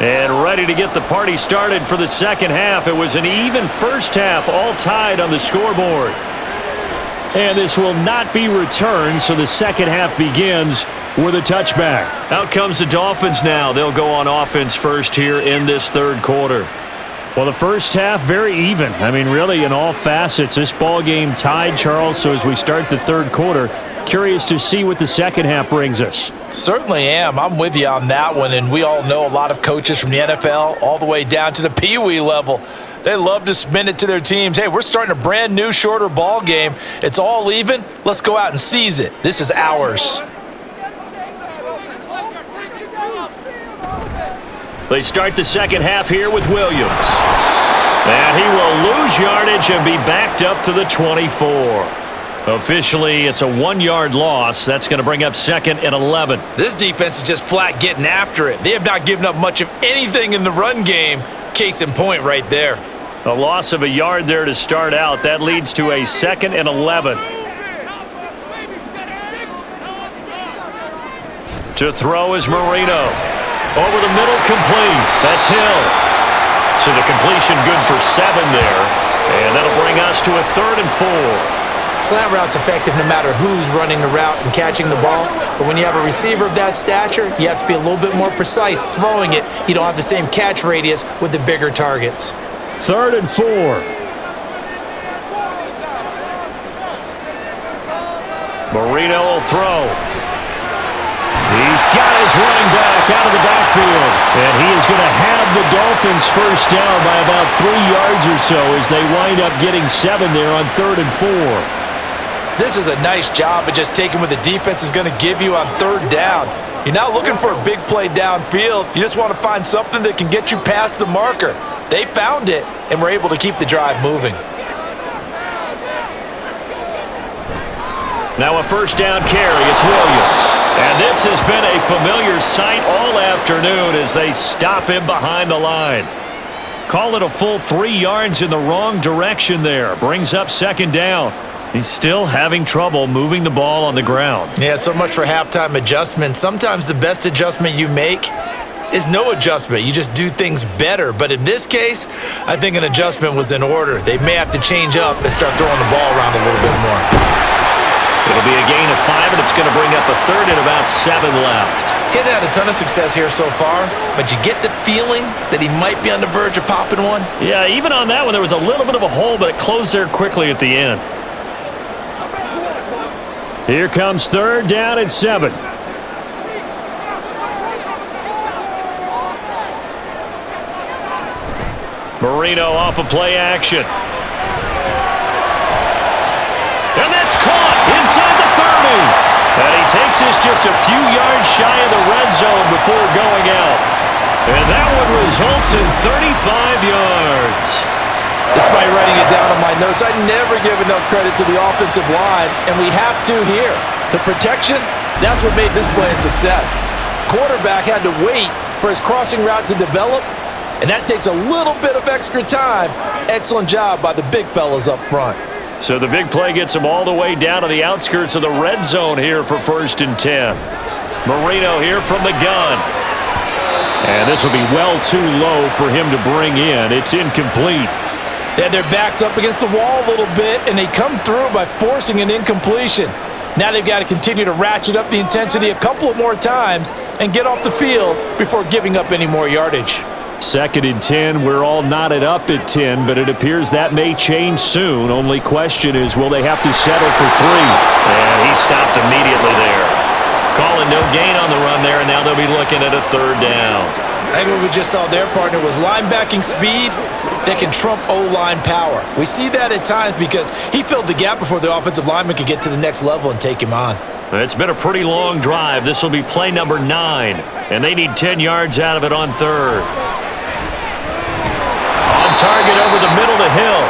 And ready to get the party started for the second half. It was an even first half, all tied on the scoreboard. And this will not be returned, so the second half begins with a touchback. Out comes the Dolphins now. They'll go on offense first here in this third quarter. Well, the first half, very even. I mean, really, in all facets, this ball game tied, Charles. So as we start the third quarter, curious to see what the second half brings us. Certainly am. I'm with you on that one, and we all know a lot of coaches from the NFL all the way down to the Pee-wee level. They love to spin it to their teams. Hey, we're starting a brand new, shorter ball game. It's all even. Let's go out and seize it. This is ours. They start the second half here with Williams. And he will lose yardage and be backed up to the 24. Officially, it's a 1-yard loss. That's going to bring up 2nd and 11. This defense is just flat getting after it. They have not given up much of anything in the run game. Case in point right there. A loss of a yard there to start out. That leads to a 2nd and 11. To throw is Marino. Over the middle, complete. That's Hill. So the completion good for 7 there. And that'll bring us to a 3rd and 4. Slant route's effective no matter who's running the route and catching the ball. But when you have a receiver of that stature, you have to be a little bit more precise throwing it. You don't have the same catch radius with the bigger targets. 3rd and 4. Marino will throw. He's got his running back out of the backfield. And he is going to have the Dolphins first down by about 3 yards or so as they wind up getting 7 there on 3rd and 4. This is a nice job of just taking what the defense is going to give you on 3rd down. You're not looking for a big play downfield. You just want to find something that can get you past the marker. They found it and were able to keep the drive moving. Now a first down carry. It's Williams. And this has been a familiar sight all afternoon as they stop him behind the line. Call it a full 3 yards in the wrong direction there. Brings up 2nd down. He's still having trouble moving the ball on the ground. Yeah, so much for halftime adjustments. Sometimes the best adjustment you make is no adjustment. You just do things better. But in this case, I think an adjustment was in order. They may have to change up and start throwing the ball around a little bit more. It'll be a gain of 5, and it's going to bring up a 3rd and about 7 left. Hitting had a ton of success here so far, but you get the feeling that he might be on the verge of popping one. Yeah, even on that one, there was a little bit of a hole, but it closed there quickly at the end. Here comes 3rd down and 7. Marino off of play action. And that's caught inside the 30. And he takes us just a few yards shy of the red zone before going out. And that one results in 35 yards. Despite writing it down on my notes, I never give enough credit to the offensive line, and we have to here. The protection, that's what made this play a success. Quarterback had to wait for his crossing route to develop, and that takes a little bit of extra time. Excellent job by the big fellas up front. So the big play gets him all the way down to the outskirts of the red zone here for 1st and 10. Marino here from the gun. And this will be well too low for him to bring in. It's incomplete. They had their backs up against the wall a little bit, and they come through by forcing an incompletion. Now they've got to continue to ratchet up the intensity a couple of more times and get off the field before giving up any more yardage. 2nd and 10, we're all knotted up at 10, but it appears that may change soon. Only question is, will they have to settle for 3? And he stopped immediately there. Calling no gain on the run there, and now they'll be looking at a 3rd down. I think what we just saw their partner was linebacking speed that can trump O-line power. We see that at times because he filled the gap before the offensive lineman could get to the next level and take him on. It's been a pretty long drive. This will be play number 9, and they need 10 yards out of it on 3rd. On target over the middle of the hill,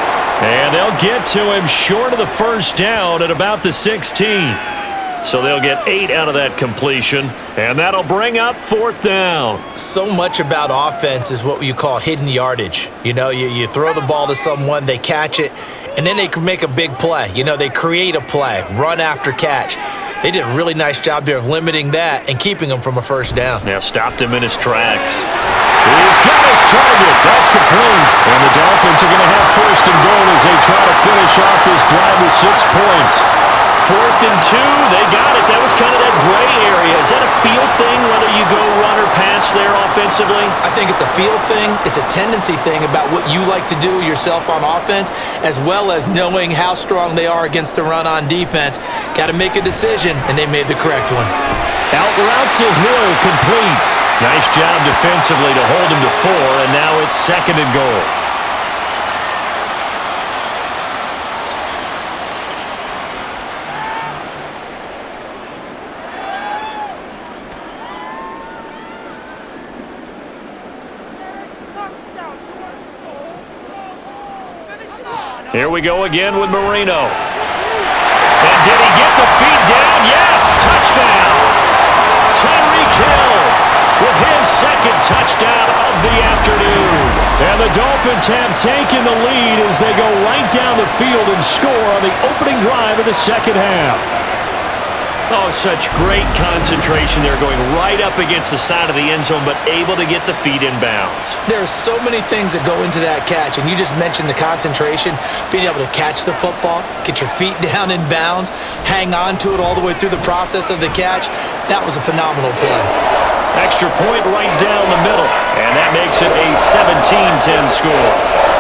and they'll get to him short of the 1st down at about the 16. So they'll get 8 out of that completion, and that'll bring up 4th down. So much about offense is what you call hidden yardage. You know, you throw the ball to someone, they catch it, and then they can make a big play. You know, they create a play, run after catch. They did a really nice job there of limiting that and keeping him from a 1st down. Now stopped him in his tracks. He's got his target. That's complete. And the Dolphins are going to have 1st and goal as they try to finish off this drive with 6 points. 4th and 2, they got it. That was kind of that gray area. Is that a feel thing, whether you go run or pass there offensively? I think it's a feel thing. It's a tendency thing about what you like to do yourself on offense, as well as knowing how strong they are against the run on defense. Got to make a decision, and they made the correct one. Out route to Hill, complete. Nice job defensively to hold him to 4, and now it's 2nd and goal. Here we go again with Marino. And did he get the feet down? Yes! Touchdown! Tyreek Hill with his 2nd touchdown of the afternoon. And the Dolphins have taken the lead as they go right down the field and score on the opening drive of the 2nd half. Oh, such great concentration there, going right up against the side of the end zone, but able to get the feet in bounds. There are so many things that go into that catch, and you just mentioned the concentration, being able to catch the football, get your feet down in bounds, hang on to it all the way through the process of the catch. That was a phenomenal play. Extra point right down the middle, and that makes it a 17-10 score.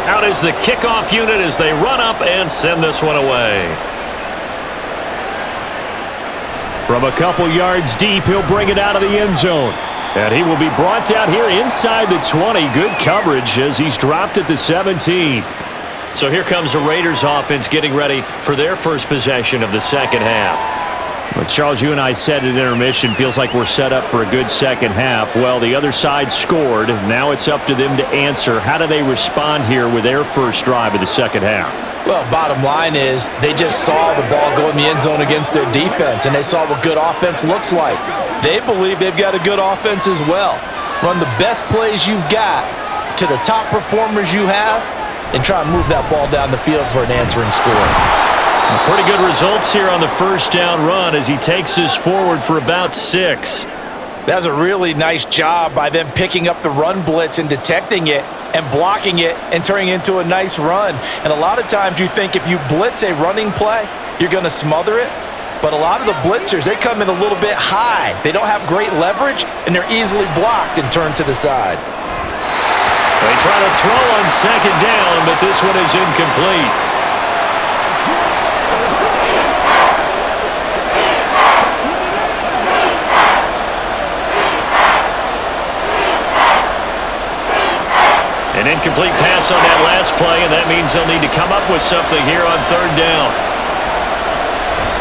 Out is the kickoff unit as they run up and send this one away. From a couple yards deep, he'll bring it out of the end zone. And he will be brought down here inside the 20. Good coverage as he's dropped at the 17. So here comes the Raiders offense getting ready for their first possession of the 2nd half. Well, Charles, you and I said at intermission, feels like we're set up for a good 2nd half. Well, the other side scored. Now it's up to them to answer. How do they respond here with their first drive of the 2nd half? Well, bottom line is they just saw the ball go in the end zone against their defense, and they saw what good offense looks like. They believe they've got a good offense as well. Run the best plays you've got to the top performers you have and try and move that ball down the field for an answering score. Pretty good results here on the 1st down run as he takes us forward for about 6. That's a really nice job by them picking up the run blitz and detecting it and blocking it and turning it into a nice run. And a lot of times you think if you blitz a running play, you're going to smother it. But a lot of the blitzers, they come in a little bit high. They don't have great leverage, and they're easily blocked and turned to the side. They try to throw on second down, but this one is incomplete. An incomplete pass on that last play, and that means they'll need to come up with something here on third down.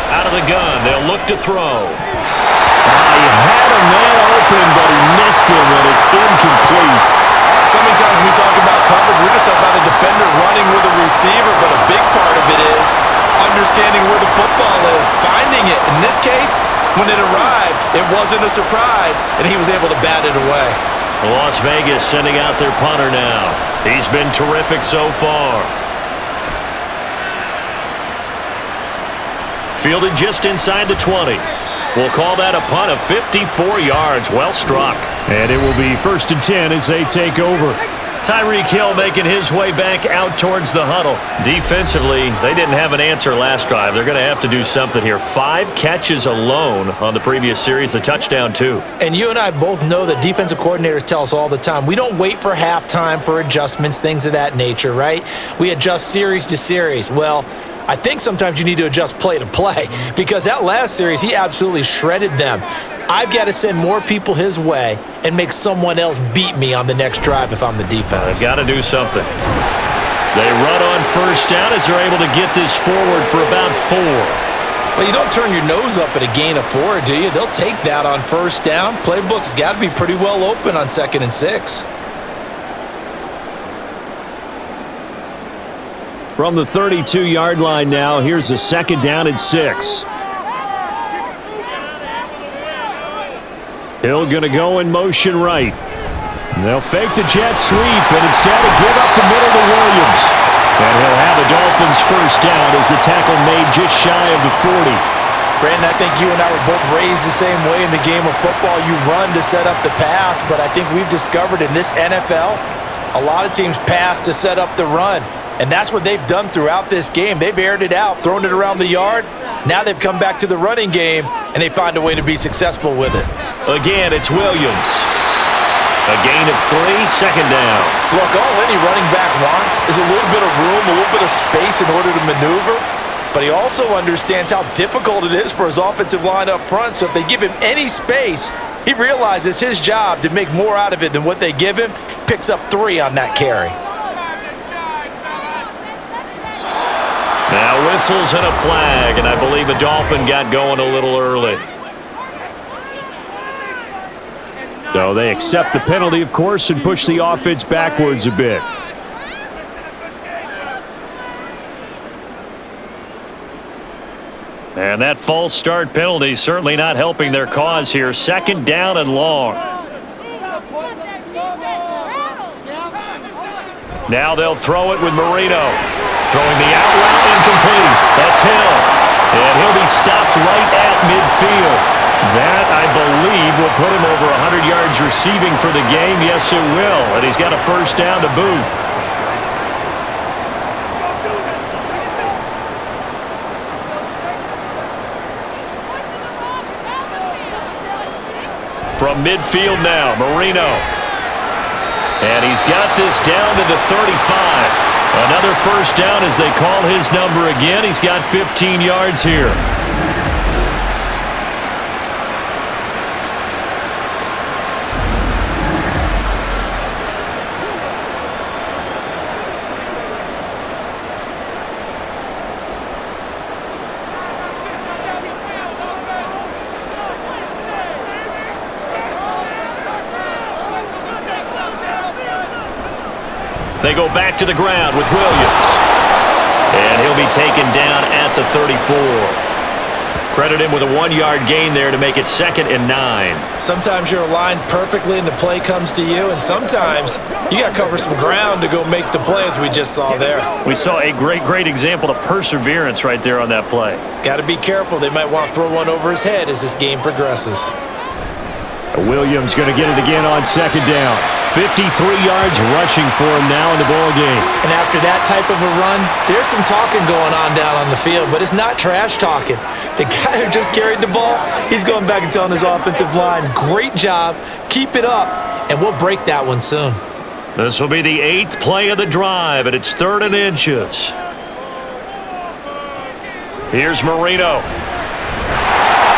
Out of the gun, they'll look to throw. He had a man open, but he missed him, and it's incomplete. So many times when we talk about coverage, we're just talking about a defender running with a receiver, but a big part of it is understanding where the football is, finding it. In this case, when it arrived, it wasn't a surprise, and he was able to bat it away. Las Vegas sending out their punter now. He's been terrific so far. Fielded just inside the 20. We'll call that a punt of 54 yards. Well struck. And it will be 1st and 10 as they take over. Tyreek Hill making his way back out towards the huddle. Defensively, they didn't have an answer last drive. They're going to have to do something here. 5 catches alone on the previous series, a touchdown too. And you and I both know that defensive coordinators tell us all the time, we don't wait for halftime for adjustments, things of that nature, right? We adjust series to series. Well, I think sometimes you need to adjust play to play because that last series, he absolutely shredded them. I've got to send more people his way and make someone else beat me on the next drive if I'm the defense. They've got to do something. They run on first down as they're able to get this forward for about 4. Well, you don't turn your nose up at a gain of 4, do you? They'll take that on first down. Playbook's got to be pretty well open on 2nd and 6. From the 32-yard line now, here's a 2nd down and 6. Hill going to go in motion right. They'll fake the jet sweep, and instead give up the middle to Williams. And he'll have the Dolphins first down as the tackle made just shy of the 40. Brandon, I think you and I were both raised the same way in the game of football. You run to set up the pass, but I think we've discovered in this NFL, a lot of teams pass to set up the run. And that's what they've done throughout this game. They've aired it out, thrown it around the yard. Now they've come back to the running game, and they find a way to be successful with it. Again, it's Williams. A gain of 3, 2nd down. Look, all any running back wants is a little bit of room, a little bit of space in order to maneuver. But he also understands how difficult it is for his offensive line up front. So if they give him any space, he realizes his job to make more out of it than what they give him. Picks up 3 on that carry. Now whistles and a flag, and I believe a Dolphin got going a little early. So they accept the penalty, of course, and push the offense backwards a bit. And that false start penalty certainly not helping their cause here. 2nd down and long. Now they'll throw it with Marino. Throwing the out route incomplete. That's Hill. And he'll be stopped right at midfield. That, I believe, will put him over 100 yards receiving for the game. Yes, it will. And he's got a first down to boot. From midfield now, Marino. And he's got this down to the 35. Another first down as they call his number again. He's got 15 yards here. They go back to the ground with Williams. And he'll be taken down at the 34. Credit him with a 1-yard gain there to make it 2nd and 9. Sometimes you're aligned perfectly and the play comes to you, and sometimes you got to cover some ground to go make the play, as we just saw there. We saw a great example of perseverance right there on that play. Got to be careful. They might want to throw one over his head as this game progresses. Williams going to get it again on 2nd down. 53 yards rushing for him now in the ball game. And after that type of a run, there's some talking going on down on the field, but it's not trash talking. The guy who just carried the ball, he's going back and telling his offensive line, great job, keep it up, and we'll break that one soon. This will be the 8th play of the drive, and it's 3rd and inches. Here's Marino.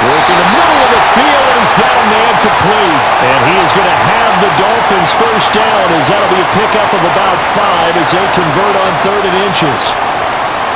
Working the middle of the field, and he's got a man complete. And he is going to have the Dolphins first down, as that'll be a pickup of about 5 as they convert on 3rd and inches.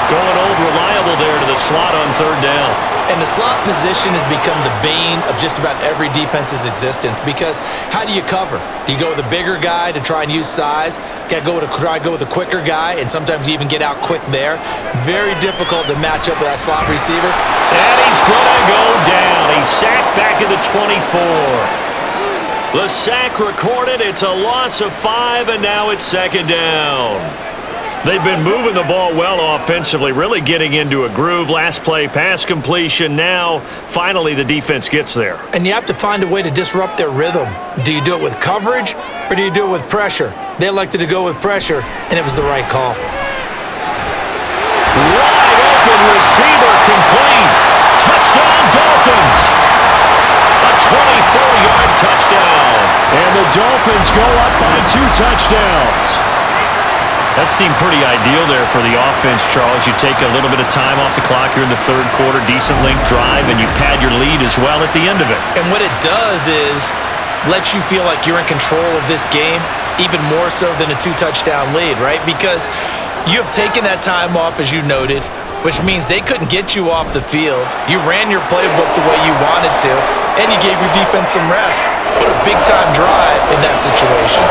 Going old reliable there to the slot on 3rd down. And the slot position has become the bane of just about every defense's existence, because how do you cover? Do you go with a bigger guy to try and use size? Got to try to go with a quicker guy, and sometimes you even get out quick there. Very difficult to match up with that slot receiver. And he's going to go down. He's sacked back at the 24. The sack recorded. It's a loss of 5, and now it's 2nd down. They've been moving the ball well offensively, really getting into a groove. Last play, pass completion. Now, finally, the defense gets there. And you have to find a way to disrupt their rhythm. Do you do it with coverage, or do you do it with pressure? They elected to go with pressure, and it was the right call. Wide open receiver complete. Touchdown, Dolphins. A 24-yard touchdown. And the Dolphins go up by 2 touchdowns. That seemed pretty ideal there for the offense, Charles. You take a little bit of time off the clock here in the 3rd quarter, decent length drive, and you pad your lead as well at the end of it. And what it does is let you feel like you're in control of this game, even more so than a 2-touchdown lead, right? Because you have taken that time off, as you noted, which means they couldn't get you off the field. You ran your playbook the way you wanted to, and you gave your defense some rest. What a big-time drive in that situation.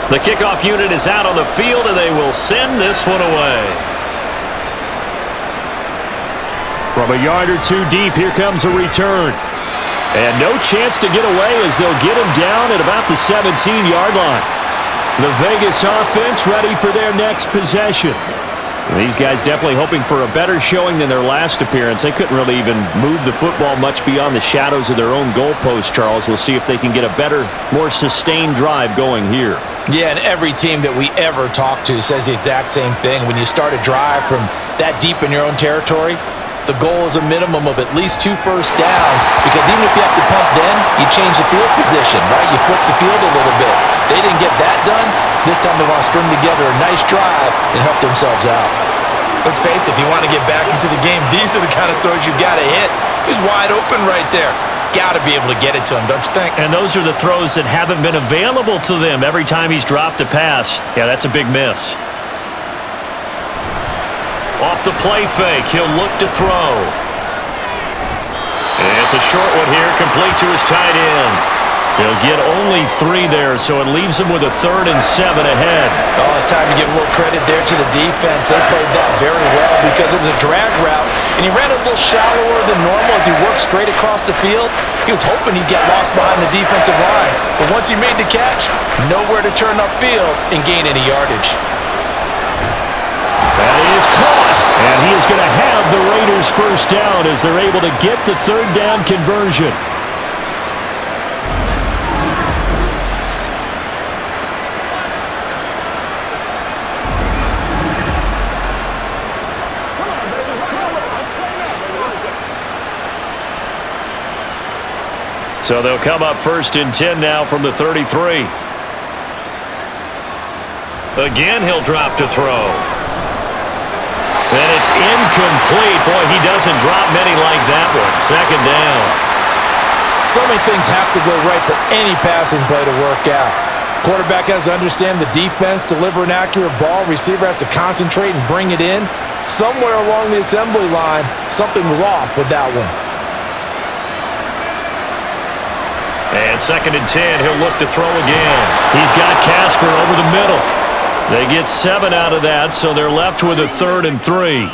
The kickoff unit is out on the field, and they will send this one away. From a yard or 2 deep, here comes a return. And no chance to get away as they'll get him down at about the 17-yard line. The Vegas offense ready for their next possession. These guys definitely hoping for a better showing than their last appearance. They couldn't really even move the football much beyond the shadows of their own goalpost, Charles. We'll see if they can get a better, more sustained drive going here. Yeah, and every team that we ever talk to says the exact same thing. When you start a drive from that deep in your own territory, the goal is a minimum of at least 2 first downs, because even if you have to punt then, you change the field position, right? You flip the field a little bit. They didn't get that done. This time they want to string together a nice drive and help themselves out. Let's face it, if you want to get back into the game, these are the kind of throws you got to hit. He's wide open right there. Got to be able to get it to him, don't you think? And those are the throws that haven't been available to them every time he's dropped a pass. Yeah, that's a big miss. Off the play fake, he'll look to throw. And it's a short one here, complete to his tight end. He'll get only 3 there, so it leaves him with a 3rd and 7 ahead. Oh, it's time to give a little credit there to the defense. They played that very well because it was a drag route, and he ran a little shallower than normal as he worked straight across the field. He was hoping he'd get lost behind the defensive line, but once he made the catch, nowhere to turn upfield and gain any yardage. That is caught, and he is going to have the Raiders first down as they're able to get the 3rd down conversion. So they'll come up 1st and 10 now from the 33. Again, he'll drop to throw. And it's incomplete. Boy, he doesn't drop many like that one. 2nd down. So many things have to go right for any passing play to work out. Quarterback has to understand the defense, deliver an accurate ball. Receiver has to concentrate and bring it in. Somewhere along the assembly line, something was off with that one. And 2nd and 10, he'll look to throw again. He's got Casper over the middle. They get 7 out of that, so they're left with a 3rd and 3.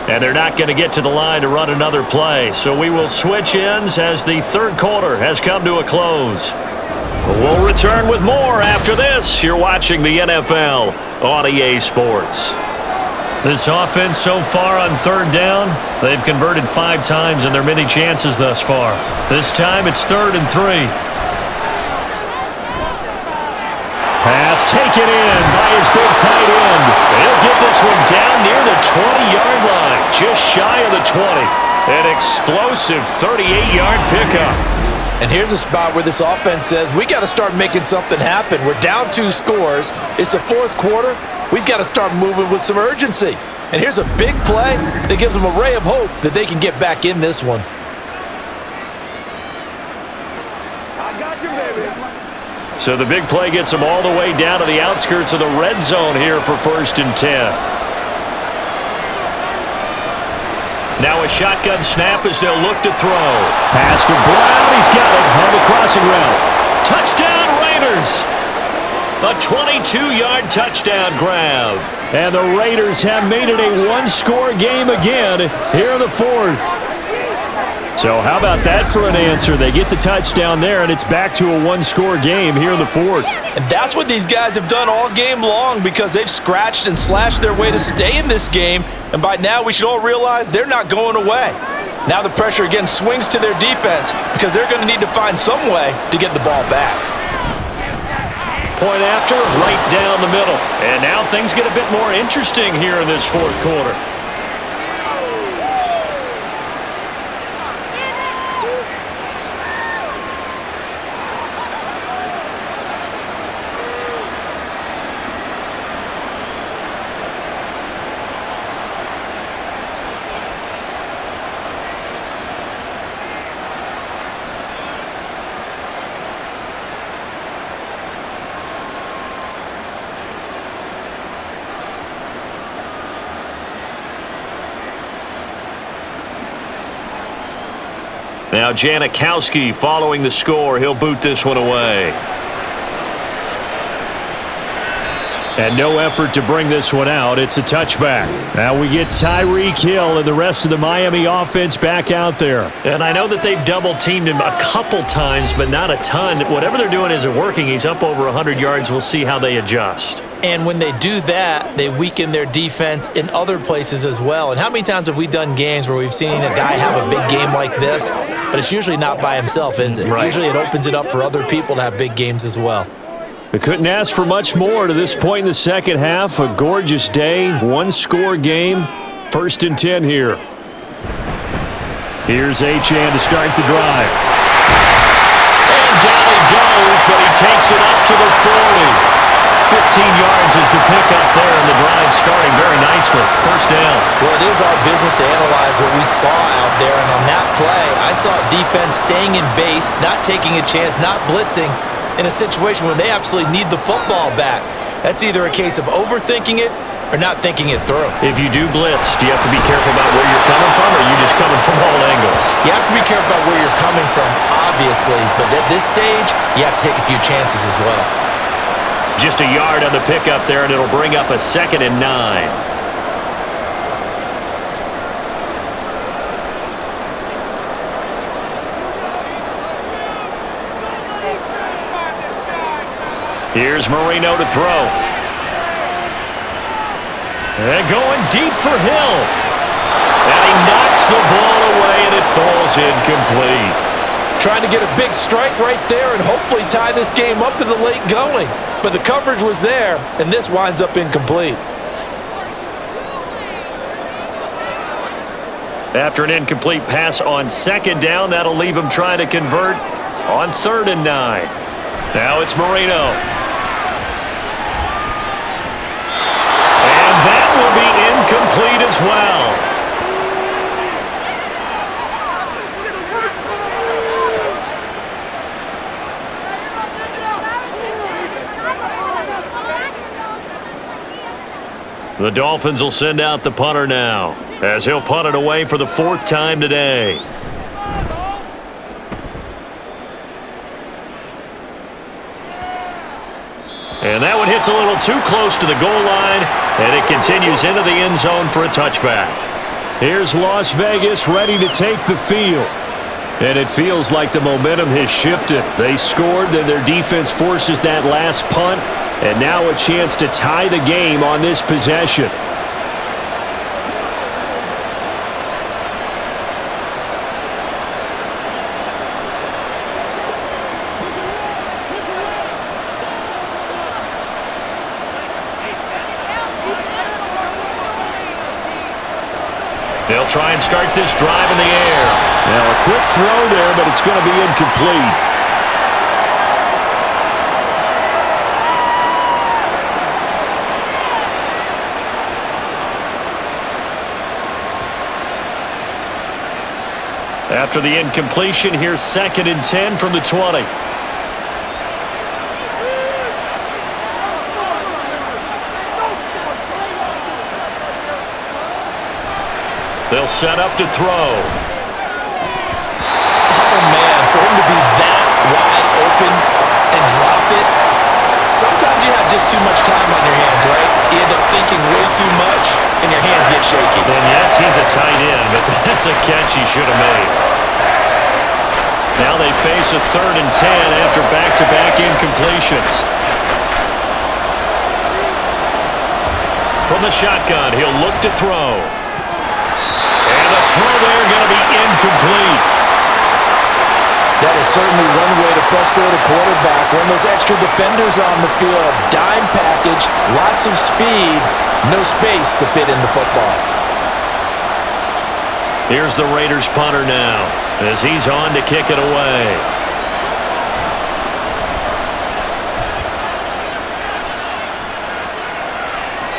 And they're not going to get to the line to run another play. So we will switch ends as the third quarter has come to a close. We'll return with more after this. You're watching the NFL on EA Sports. This offense so far on third down, they've converted 5 times in their many chances thus far. This time it's 3rd and 3. Pass taken in by his big tight end. He'll get this one down near the 20-yard line, just shy of the 20. An explosive 38-yard pickup. And here's a spot where this offense says, we got to start making something happen. We're down 2 scores. It's the 4th quarter. We've got to start moving with some urgency. And here's a big play that gives them a ray of hope that they can get back in this one. I got you, baby. So the big play gets them all the way down to the outskirts of the red zone here for 1st and 10. Now a shotgun snap as they'll look to throw. Pass to Brown. He's got it on the crossing route. Touchdown, Raiders! A 22-yard touchdown grab. And the Raiders have made it a one-score game again here in the 4th. So how about that for an answer? They get the touchdown there, and it's back to a one-score game here in the 4th. And that's what these guys have done all game long because they've scratched and slashed their way to stay in this game. And by now, we should all realize they're not going away. Now the pressure again swings to their defense because they're going to need to find some way to get the ball back. Point after, right down the middle. And now things get a bit more interesting here in this 4th quarter. Now Janikowski following the score. He'll boot this one away. And no effort to bring this one out. It's a touchback. Now we get Tyreek Hill and the rest of the Miami offense back out there. And I know that they've double-teamed him a couple times, but not a ton. Whatever they're doing isn't working. He's up over 100 yards. We'll see how they adjust. And when they do that, they weaken their defense in other places as well. And how many times have we done games where we've seen a guy have a big game like this, but it's usually not by himself, is it? Right. Usually it opens it up for other people to have big games as well. We couldn't ask for much more to this point in the second half. A gorgeous day, one-score game, 1st and 10 here. Here's Achane to start the drive. And down he goes, but he takes it up to the 40. 15 yards is the pickup there, and the drive starting very nicely. 1st down. Well, it is our business to analyze what we saw out there, and on that play, I saw defense staying in base, not taking a chance, not blitzing, in a situation where they absolutely need the football back. That's either a case of overthinking it or not thinking it through. If you do blitz, do you have to be careful about where you're coming from, or are you just coming from all angles? You have to be careful about where you're coming from, obviously, but at this stage, you have to take a few chances as well. Just a yard on the pickup there, and it'll bring up a 2nd and 9. Here's Marino to throw. And going deep for Hill. And he knocks the ball away, and it falls incomplete. Trying to get a big strike right there and hopefully tie this game up in the late going. But the coverage was there, and this winds up incomplete. After an incomplete pass on 2nd down, that'll leave him trying to convert on 3rd and 9. Now it's Marino. And that will be incomplete as well. The Dolphins will send out the punter now, as he'll punt it away for the 4th time today. And that one hits a little too close to the goal line, and it continues into the end zone for a touchback. Here's Las Vegas ready to take the field. And it feels like the momentum has shifted. They scored, then their defense forces that last punt, and now a chance to tie the game on this possession. They'll try and start this drive in the air. Now a quick throw there, but it's going to be incomplete. After the incompletion, here's 2nd and 10 from the 20. They'll set up to throw. Oh, man, for him to be that wide open and drop it. Sometimes you have just too much time on your hands, right? You end up thinking way too much, and your hands get shaky. And yes, he's a tight end, but that's a catch he should have made. Now they face a 3rd and 10 after back-to-back incompletions. From the shotgun, he'll look to throw. And the throw there going to be incomplete. That is certainly one way to frustrate a quarterback. When those extra defenders on the field, dime package, lots of speed, no space to fit in the football. Here's the Raiders punter now as he's on to kick it away.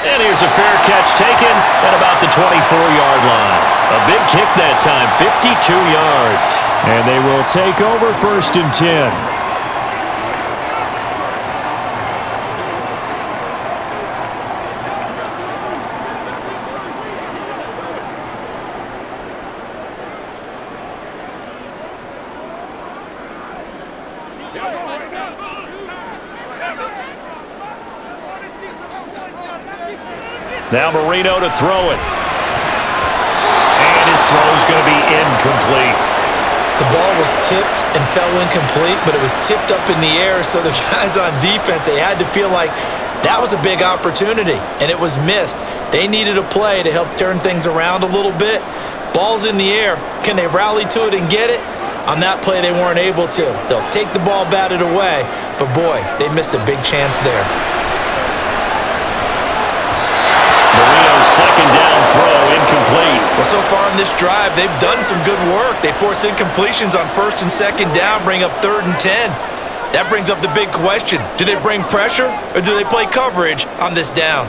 And here's a fair catch taken at about the 24-yard line. A big kick that time, 52 yards. And they will take over 1st and 10. Now Marino to throw it. And his throw is going to be incomplete. The ball was tipped and fell incomplete, but it was tipped up in the air, so the guys on defense, they had to feel like that was a big opportunity, and it was missed. They needed a play to help turn things around a little bit. Ball's in the air. Can they rally to it and get it? On that play, they weren't able to. They'll take the ball batted away, but boy, they missed a big chance there. Marino's 2nd down throw incomplete. Well, so far in this drive, they've done some good work. They force incompletions on 1st and 2nd down, bring up 3rd and 10. That brings up the big question. Do they bring pressure or do they play coverage on this down?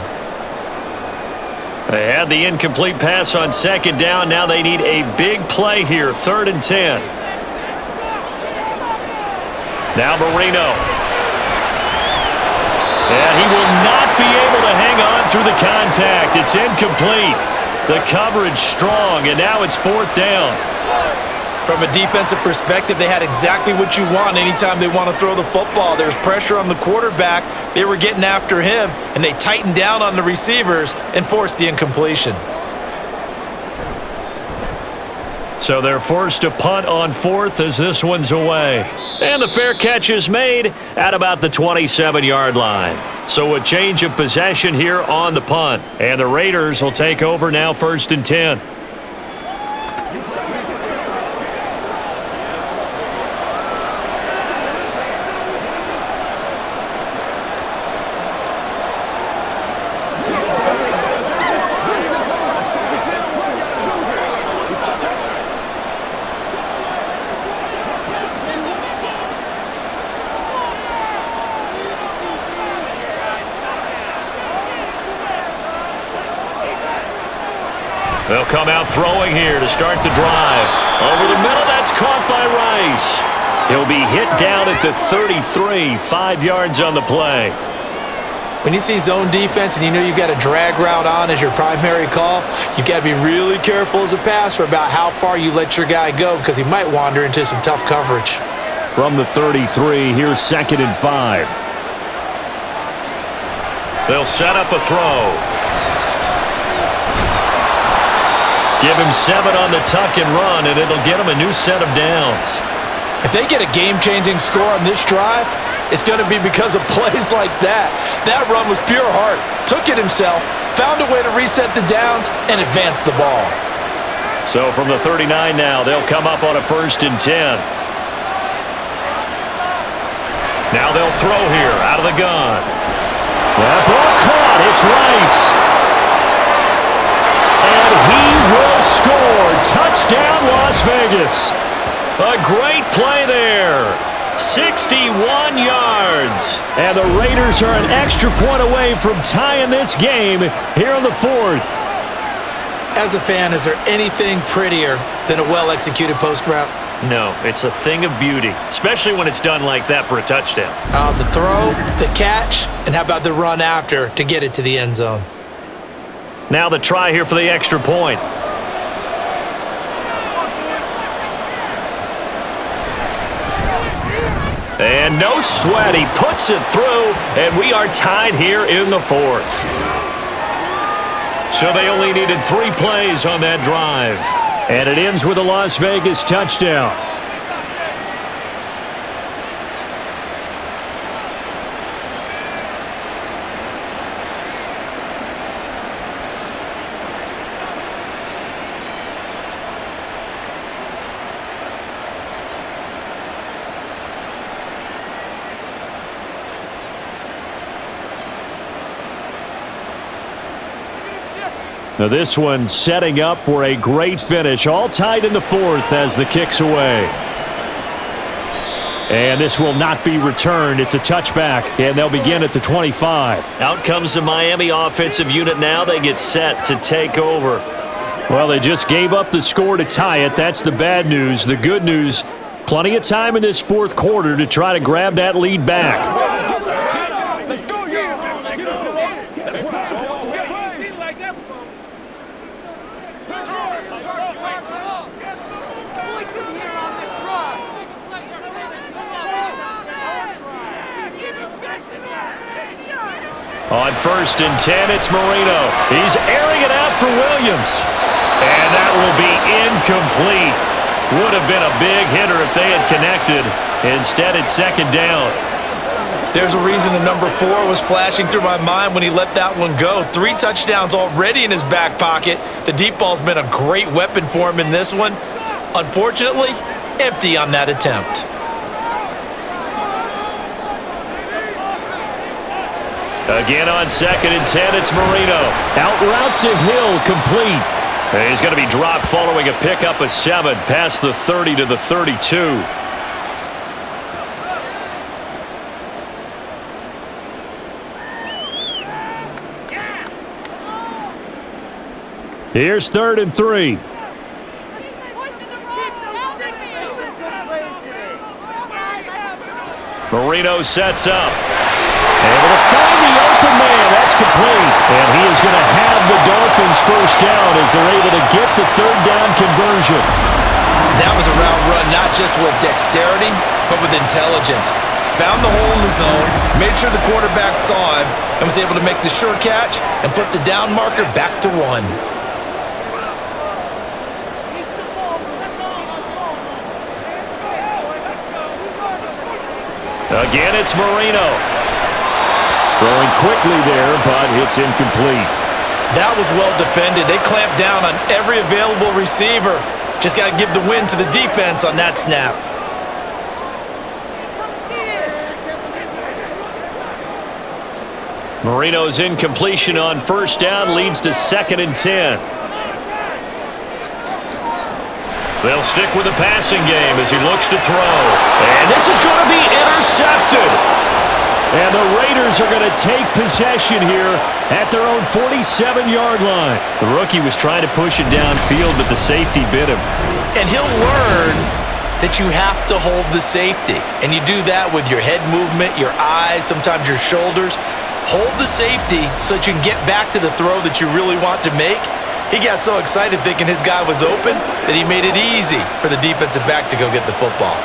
They had the incomplete pass on 2nd down. Now they need a big play here, 3rd and 10. Now Marino. And he will not be able to hang on through the contact. It's incomplete. The coverage strong, and now it's 4th down. From a defensive perspective, they had exactly what you want anytime they want to throw the football. There's pressure on the quarterback. They were getting after him, and they tightened down on the receivers and forced the incompletion. So they're forced to punt on 4th as this one's away. And the fair catch is made at about the 27-yard line. So a change of possession here on the punt. And the Raiders will take over now 1st and 10. They'll come out throwing here to start the drive. Over the middle, that's caught by Rice. He'll be hit down at the 33, 5 yards on the play. When you see zone defense and you know you've got a drag route on as your primary call, you've got to be really careful as a passer about how far you let your guy go because he might wander into some tough coverage. From the 33, here's 2nd and 5. They'll set up a throw. Give him 7 on the tuck and run, and it'll get him a new set of downs. If they get a game-changing score on this drive, it's going to be because of plays like that. That run was pure heart. Took it himself, found a way to reset the downs, and advance the ball. So from the 39 now, they'll come up on a 1st and 10. Now they'll throw here out of the gun. That ball caught. It's Rice. And he will score. Touchdown, Las Vegas. A great play there. 61 yards. And the Raiders are an extra point away from tying this game here in the 4th. As a fan, is there anything prettier than a well-executed post route? No, it's a thing of beauty, especially when it's done like that for a touchdown. The throw, the catch, and how about the run after to get it to the end zone? Now the try here for the extra point. And no sweat, he puts it through, and we are tied here in the 4th. So they only needed 3 plays on that drive. And it ends with a Las Vegas touchdown. Now this one setting up for a great finish. All tied in the 4th as the kick's away. And this will not be returned. It's a touchback, and they'll begin at the 25. Out comes the Miami offensive unit now. They get set to take over. Well, they just gave up the score to tie it. That's the bad news. The good news, plenty of time in this 4th quarter to try to grab that lead back. Let's go, On 1st and 10, it's Marino. He's airing it out for Williams. And that will be incomplete. Would have been a big hitter if they had connected. Instead, it's 2nd down. There's a reason the number 4 was flashing through my mind when he let that one go. 3 touchdowns already in his back pocket. The deep ball's been a great weapon for him in this one. Unfortunately, empty on that attempt. Again on 2nd and 10, it's Marino. Out route to Hill, complete. And he's going to be dropped following a pickup of 7 past the 30 to the 32. Here's 3rd and 3. Marino sets up. Able to find the open man. That's complete. And he is going to have the Dolphins 1st down as they're able to get the 3rd down conversion. That was a route run not just with dexterity, but with intelligence. Found the hole in the zone, made sure the quarterback saw him, and was able to make the sure catch and flip the down marker back to 1. Again, it's Marino. Throwing quickly there, but it's incomplete. That was well defended. They clamped down on every available receiver. Just got to give the win to the defense on that snap. Marino's incompletion on 1st down leads to 2nd and 10. They'll stick with the passing game as he looks to throw. And this is going to be intercepted. And the Raiders are going to take possession here at their own 47-yard line. The rookie was trying to push it downfield, but the safety bit him. And he'll learn that you have to hold the safety. And you do that with your head movement, your eyes, sometimes your shoulders. Hold the safety so that you can get back to the throw that you really want to make. He got so excited thinking his guy was open that he made it easy for the defensive back to go get the football.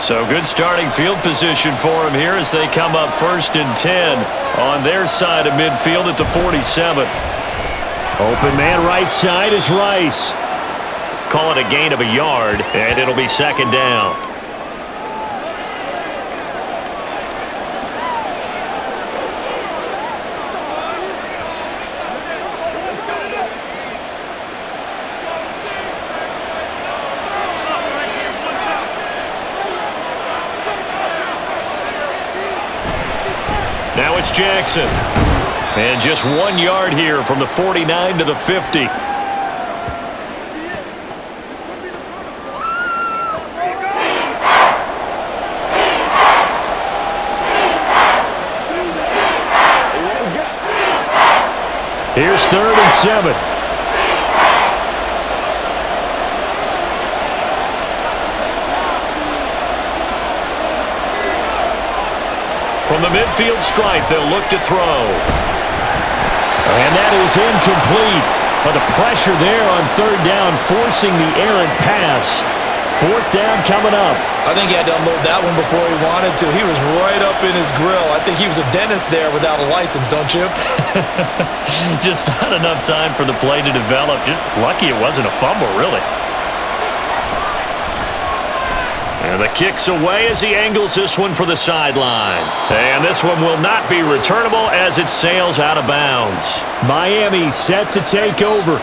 So good starting field position for him here as they come up 1st and 10 on their side of midfield at the 47. Open man right side is Rice. Call it a gain of a yard, and it'll be 2nd down. Now it's Jackson. And just 1 yard here from the 49 to the 50. Here's 3rd and 7. From the midfield stripe, they'll look to throw. And that is incomplete. But the pressure there on 3rd down, forcing the errant pass. 4th down coming up. I think he had to unload that one before he wanted to. He was right up in his grill. I think he was a dentist there without a license, don't you? Just not enough time for the play to develop. Just lucky it wasn't a fumble, really. And the kick's away as he angles this one for the sideline. And this one will not be returnable as it sails out of bounds. Miami set to take over.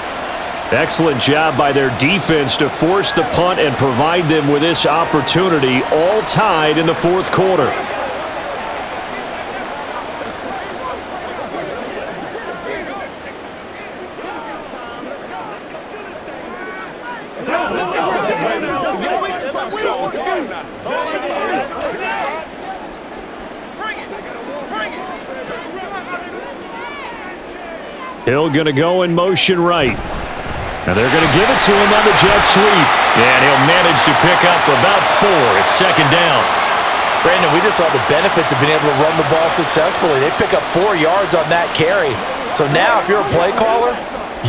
Excellent job by their defense to force the punt and provide them with this opportunity, all tied in the 4th quarter. Hill going to go in motion right. And they're going to give it to him on the jet sweep. And he'll manage to pick up about 4. It's 2nd down. Brandon, we just saw the benefits of being able to run the ball successfully. They pick up 4 yards on that carry. So now if you're a play caller,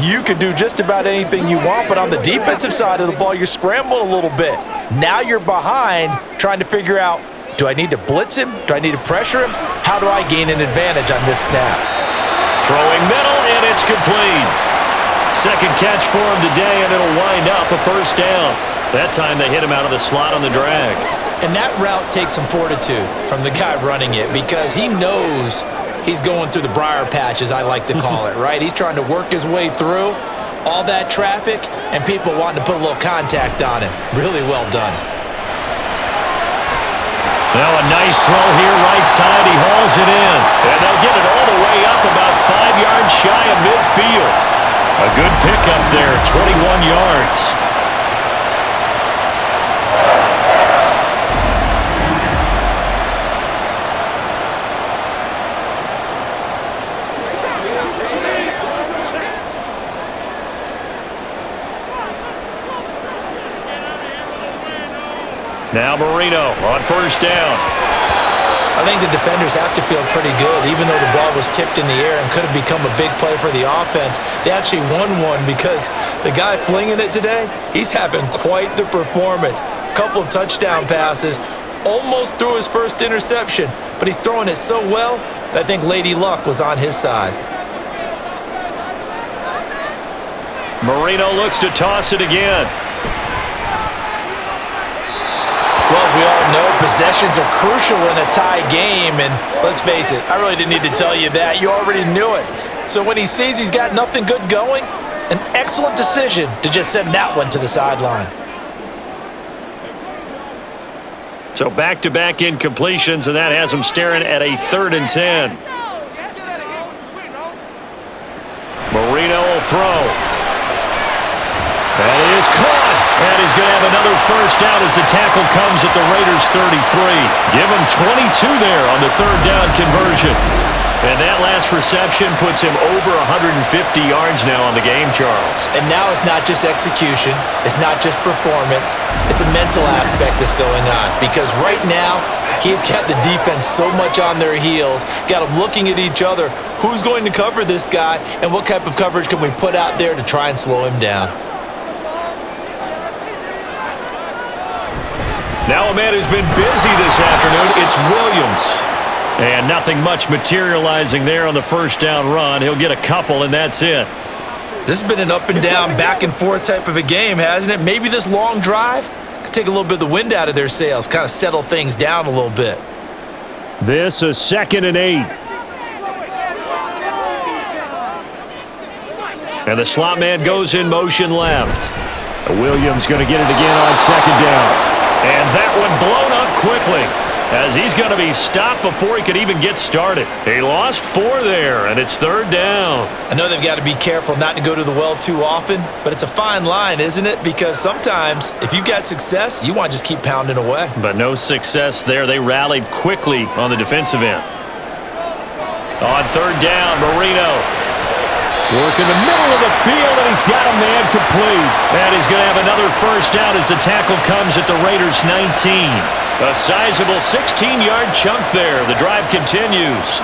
you can do just about anything you want. But on the defensive side of the ball, you're scrambling a little bit. Now you're behind trying to figure out, do I need to blitz him? Do I need to pressure him? How do I gain an advantage on this snap? Throwing middle, and it's complete. 2nd catch for him today, and it'll wind up a 1st down. That time they hit him out of the slot on the drag. And that route takes some fortitude from the guy running it because he knows he's going through the briar patch, as I like to call it, right? He's trying to work his way through all that traffic and people wanting to put a little contact on him. Really well done. Now a nice throw here, right side. He hauls it in. And they'll get it all the way up about 5 yards shy of midfield. A good pickup there, 21 yards. Now Marino on 1st down. I think the defenders have to feel pretty good, even though the ball was tipped in the air and could have become a big play for the offense. They actually won one because the guy flinging it today, he's having quite the performance. A couple of touchdown passes, almost threw his first interception, but he's throwing it so well that I think Lady Luck was on his side. Marino looks to toss it again. Well, as we all know, possessions are crucial in a tie game, and let's face it, I really didn't need to tell you that. You already knew it. So when he sees he's got nothing good going, an excellent decision to just send that one to the sideline. So back-to-back incompletions, and that has him staring at a 3rd and 10. Marino will throw. And it is caught. And he's going to have another 1st down as the tackle comes at the Raiders' 33. Give him 22 there on the 3rd down conversion. And that last reception puts him over 150 yards now on the game, Charles. And now it's not just execution. It's not just performance. It's a mental aspect that's going on. Because right now, he's got the defense so much on their heels, got them looking at each other. Who's going to cover this guy, and what type of coverage can we put out there to try and slow him down? Now a man who's been busy this afternoon, it's Williams. And nothing much materializing there on the first down run. He'll get a couple, and that's it. This has been an up and down, back and forth type of a game, hasn't it? Maybe this long drive could take a little bit of the wind out of their sails, kind of settle things down a little bit. This is 2nd and 8. And the slot man goes in motion left. Williams going to get it again on 2nd down. And that one blown up quickly, as he's going to be stopped before he could even get started. He lost 4 there, and it's 3rd down. I know they've got to be careful not to go to the well too often, but it's a fine line, isn't it? Because sometimes, if you've got success, you want to just keep pounding away. But no success there. They rallied quickly on the defensive end. On 3rd down, Marino working the middle of the field, and he's got a man complete. And he's going to have another first down as the tackle comes at the Raiders' 19. A sizable 16-yard chunk there. The drive continues.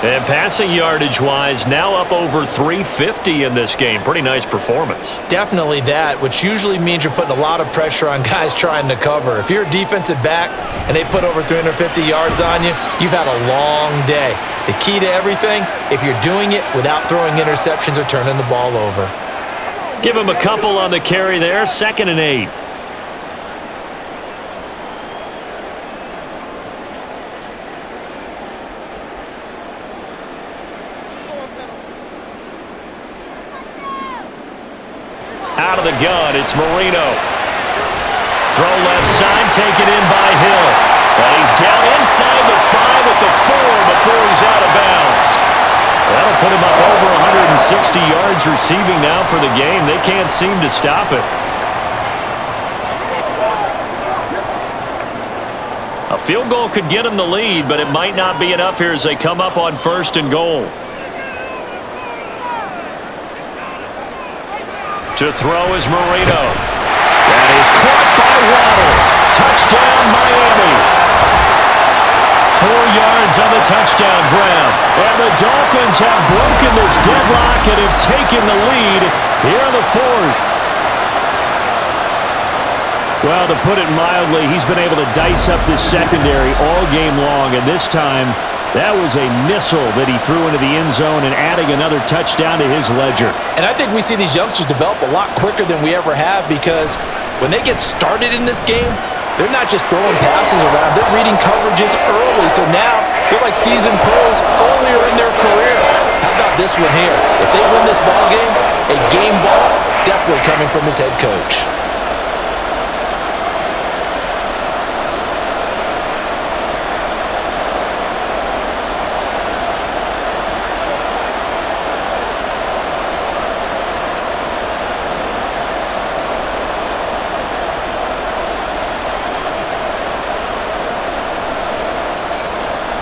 And passing yardage-wise, now up over 350 in this game. Pretty nice performance. Definitely that, which usually means you're putting a lot of pressure on guys trying to cover. If you're a defensive back and they put over 350 yards on you, you've had a long day. The key to everything, if you're doing it without throwing interceptions or turning the ball over. Give him a couple on the carry there. 2nd and 8. Out of the gun, it's Marino. Throw left side, taken in by Hill. And he's down inside the 5 at the 4 before he's out of bounds. That'll put him up over 160 yards receiving now for the game. They can't seem to stop it. A field goal could get him the lead, but it might not be enough here as they come up on 1st and goal. To throw is Marino. That is caught by Waddle. Touchdown, Miami. 4 yards on the touchdown grab. And the Dolphins have broken this deadlock and have taken the lead here in the 4th. Well, to put it mildly, he's been able to dice up this secondary all game long, and this time that was a missile that he threw into the end zone and adding another touchdown to his ledger. And I think we see these youngsters develop a lot quicker than we ever have, because when they get started in this game, they're not just throwing passes around. They're reading coverages early. So now they're like seasoned pros earlier in their career. How about this one here? If they win this ball game, a game ball definitely coming from his head coach.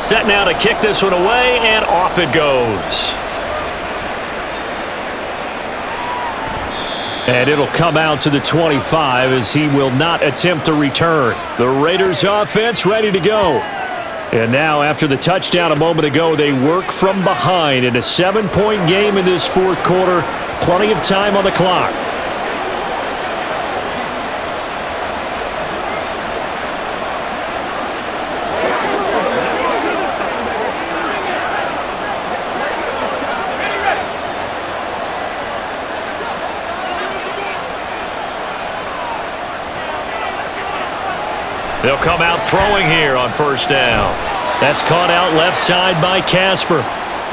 Set now to kick this one away, and off it goes. And it'll come out to the 25 as he will not attempt to return. The Raiders offense ready to go. And now after the touchdown a moment ago, they work from behind in a 7-point game in this 4th quarter. Plenty of time on the clock. They'll come out throwing here on 1st down. That's caught out left side by Casper.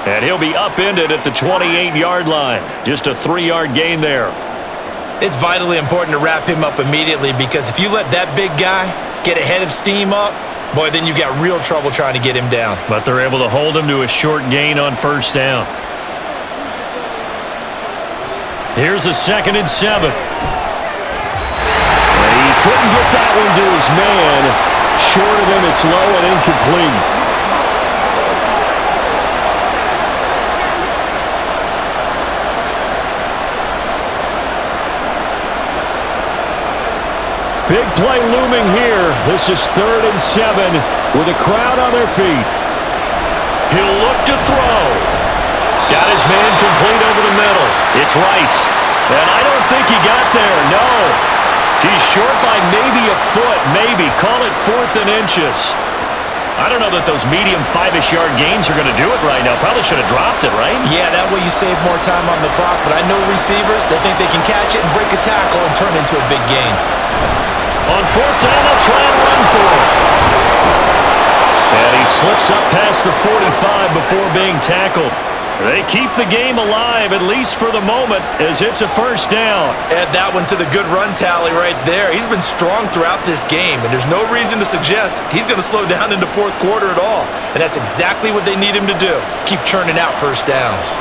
And he'll be upended at the 28-yard line. Just a 3-yard gain there. It's vitally important to wrap him up immediately, because if you let that big guy get ahead of steam up, boy, then you've got real trouble trying to get him down. But they're able to hold him to a short gain on 1st down. Here's a 2nd and 7. He couldn't get that one to his man. Short of him, it's low and incomplete. Big play looming here. This is 3rd and 7 with a crowd on their feet. He'll look to throw. Got his man complete over the middle. It's Rice. And I don't think he got there, no. He's short by maybe a foot, maybe. Call it 4th and inches. I don't know that those medium 5-ish yard gains are going to do it right now. Probably should have dropped it, right? Yeah, that way you save more time on the clock. But I know receivers, they think they can catch it and break a tackle and turn it into a big gain. On 4th down, they'll try and run for it. And he slips up past the 45 before being tackled. They keep the game alive, at least for the moment, as it's a 1st down. Add that one to the good run tally right there. He's been strong throughout this game, and there's no reason to suggest he's going to slow down in the 4th quarter at all. And that's exactly what they need him to do. Keep churning out 1st downs.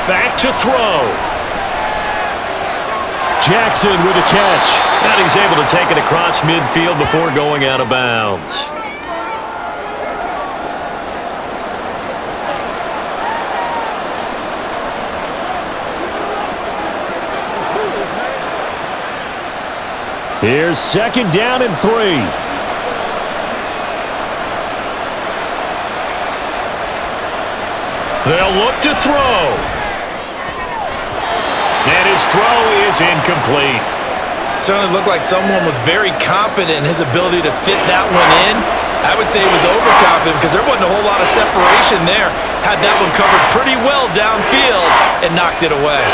Back to throw. Jackson with a catch. And he's able to take it across midfield before going out of bounds. Here's 2nd down and 3. They'll look to throw. And his throw is incomplete. Certainly looked like someone was very confident in his ability to fit that one in. I would say he was overconfident because there wasn't a whole lot of separation there. Had that one covered pretty well downfield and knocked it away.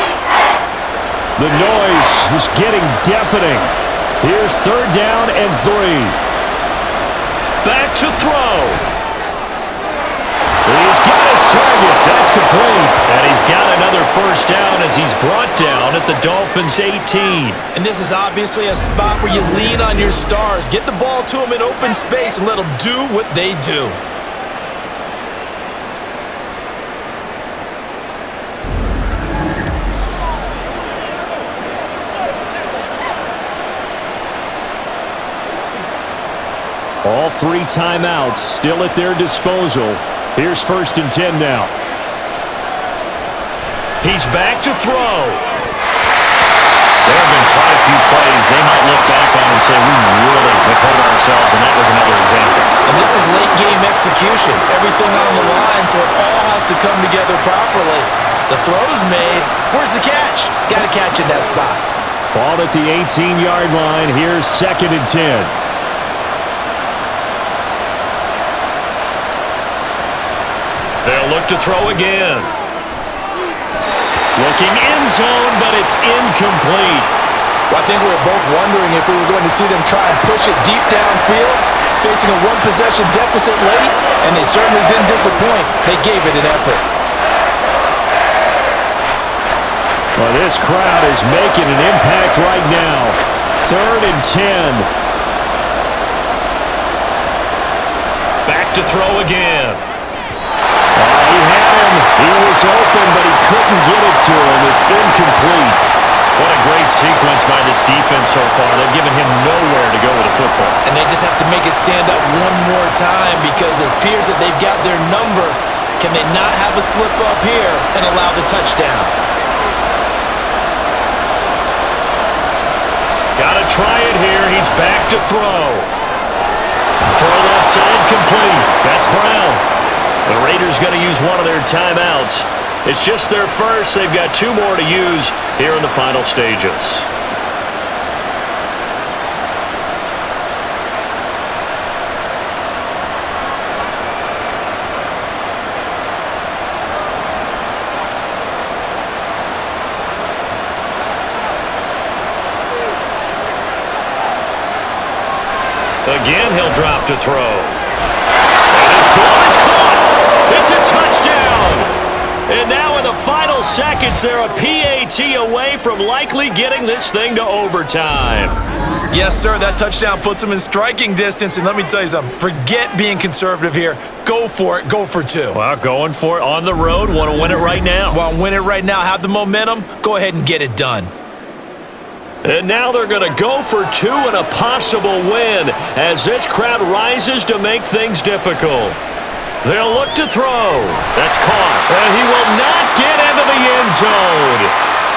The noise is getting deafening. Here's 3rd down and 3. Back to throw. He's got his target. That's complete. And he's got another 1st down as he's brought down at the Dolphins' 18. And this is obviously a spot where you lean on your stars. Get the ball to them in open space and let them do what they do. All 3 timeouts still at their disposal. Here's 1st and 10 now. He's back to throw. There have been quite a few plays they might look back on and say, we really have hurt ourselves, and that was another example. And this is late-game execution. Everything on the line, so it all has to come together properly. The throw's made. Where's the catch? Got to catch in that spot. Ball at the 18-yard line. Here's 2nd and 10. They'll look to throw again. Looking end zone, but it's incomplete. Well, I think we were both wondering if we were going to see them try and push it deep downfield, facing a 1-possession deficit late, and they certainly didn't disappoint. They gave it an effort. Well, this crowd is making an impact right now. 3rd and 10. Back to throw again. He had him. He was open, but he couldn't get it to him. It's incomplete. What a great sequence by this defense so far. They've given him nowhere to go with the football. And they just have to make it stand up one more time because it appears that they've got their number. Can they not have a slip up here and allow the touchdown? Got to try it here. He's back to throw. Throw left side complete. That's Brown. The Raiders going to use one of their timeouts. It's just their first. They've got 2 more to use here in the final stages. Again, he'll drop to throw. And his ball is caught. It's a touchdown. And now in the final seconds, they're a PAT away from likely getting this thing to overtime. Yes, sir, that touchdown puts them in striking distance. And let me tell you something, forget being conservative here. Go for it. Go for 2. Well, going for it on the road. Want to win it right now. Want to win it right now, have the momentum, go ahead and get it done. And now they're going to go for 2 and a possible win as this crowd rises to make things difficult. They'll look to throw. That's caught. And he will not get into the end zone.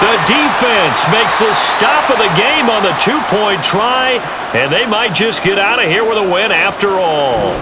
The defense makes the stop of the game on the 2-point try, and they might just get out of here with a win after all.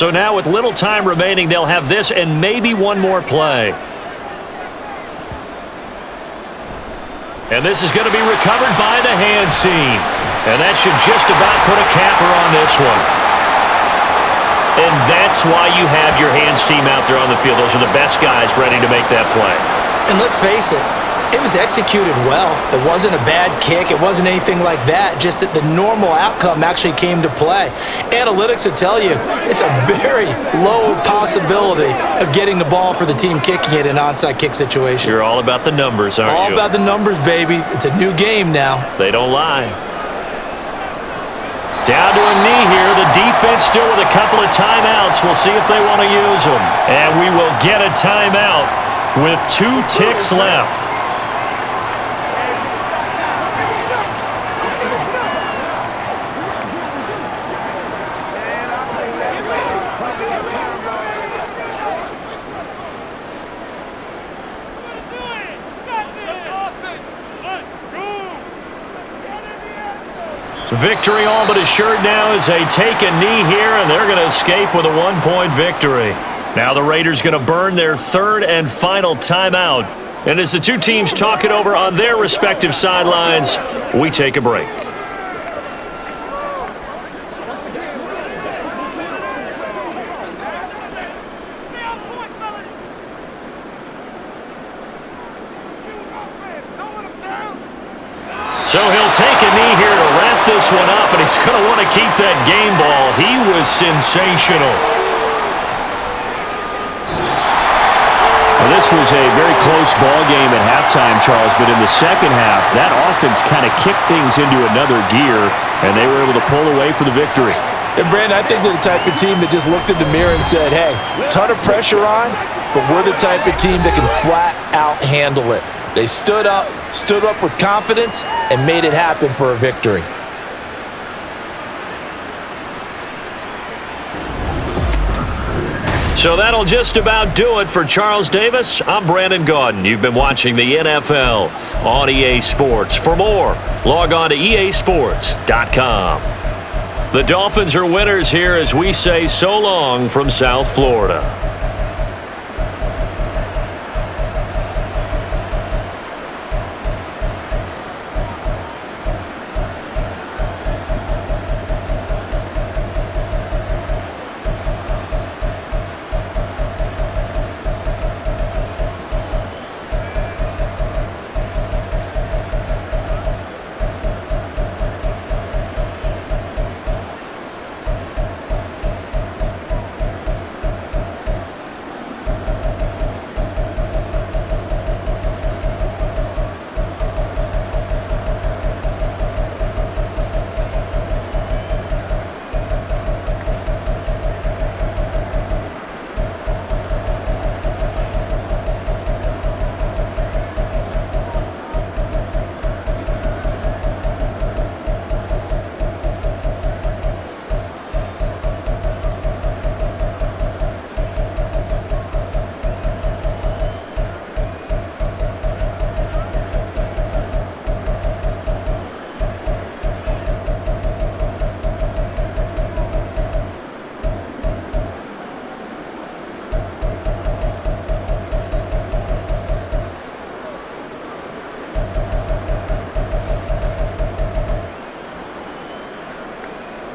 So now with little time remaining, they'll have this and maybe one more play. And this is going to be recovered by the hands team. And that should just about put a capper on this one. And that's why you have your hands team out there on the field. Those are the best guys ready to make that play. And let's face it, it was executed well. It wasn't a bad kick. It wasn't anything like that. Just that the normal outcome actually came to play. Analytics will tell you it's a very low possibility of getting the ball for the team kicking it in an onside kick situation. You're all about the numbers, aren't you? All about the numbers, baby. It's a new game now. They don't lie. Down to a knee here. The defense still with a couple of timeouts. We'll see if they want to use them. And we will get a timeout with 2 ticks left. Victory all but assured now as they take a knee here, and they're going to escape with a 1-point victory. Now the Raiders going to burn their 3rd and final timeout. And as the two teams talk it over on their respective sidelines, we take a break. So he'll take a knee here to wrap this one up, and he's going to want to keep that game ball. He was sensational. Well, this was a very close ball game at halftime, Charles, but in the second half, that offense kind of kicked things into another gear, and they were able to pull away for the victory. And, Brandon, I think they're the type of team that just looked in the mirror and said, hey, ton of pressure on, but we're the type of team that can flat out handle it. They stood up with confidence, and made it happen for a victory. So that'll just about do it for Charles Davis. I'm Brandon Gaudin. You've been watching the NFL on EA Sports. For more, log on to easports.com. The Dolphins are winners here as we say so long from South Florida.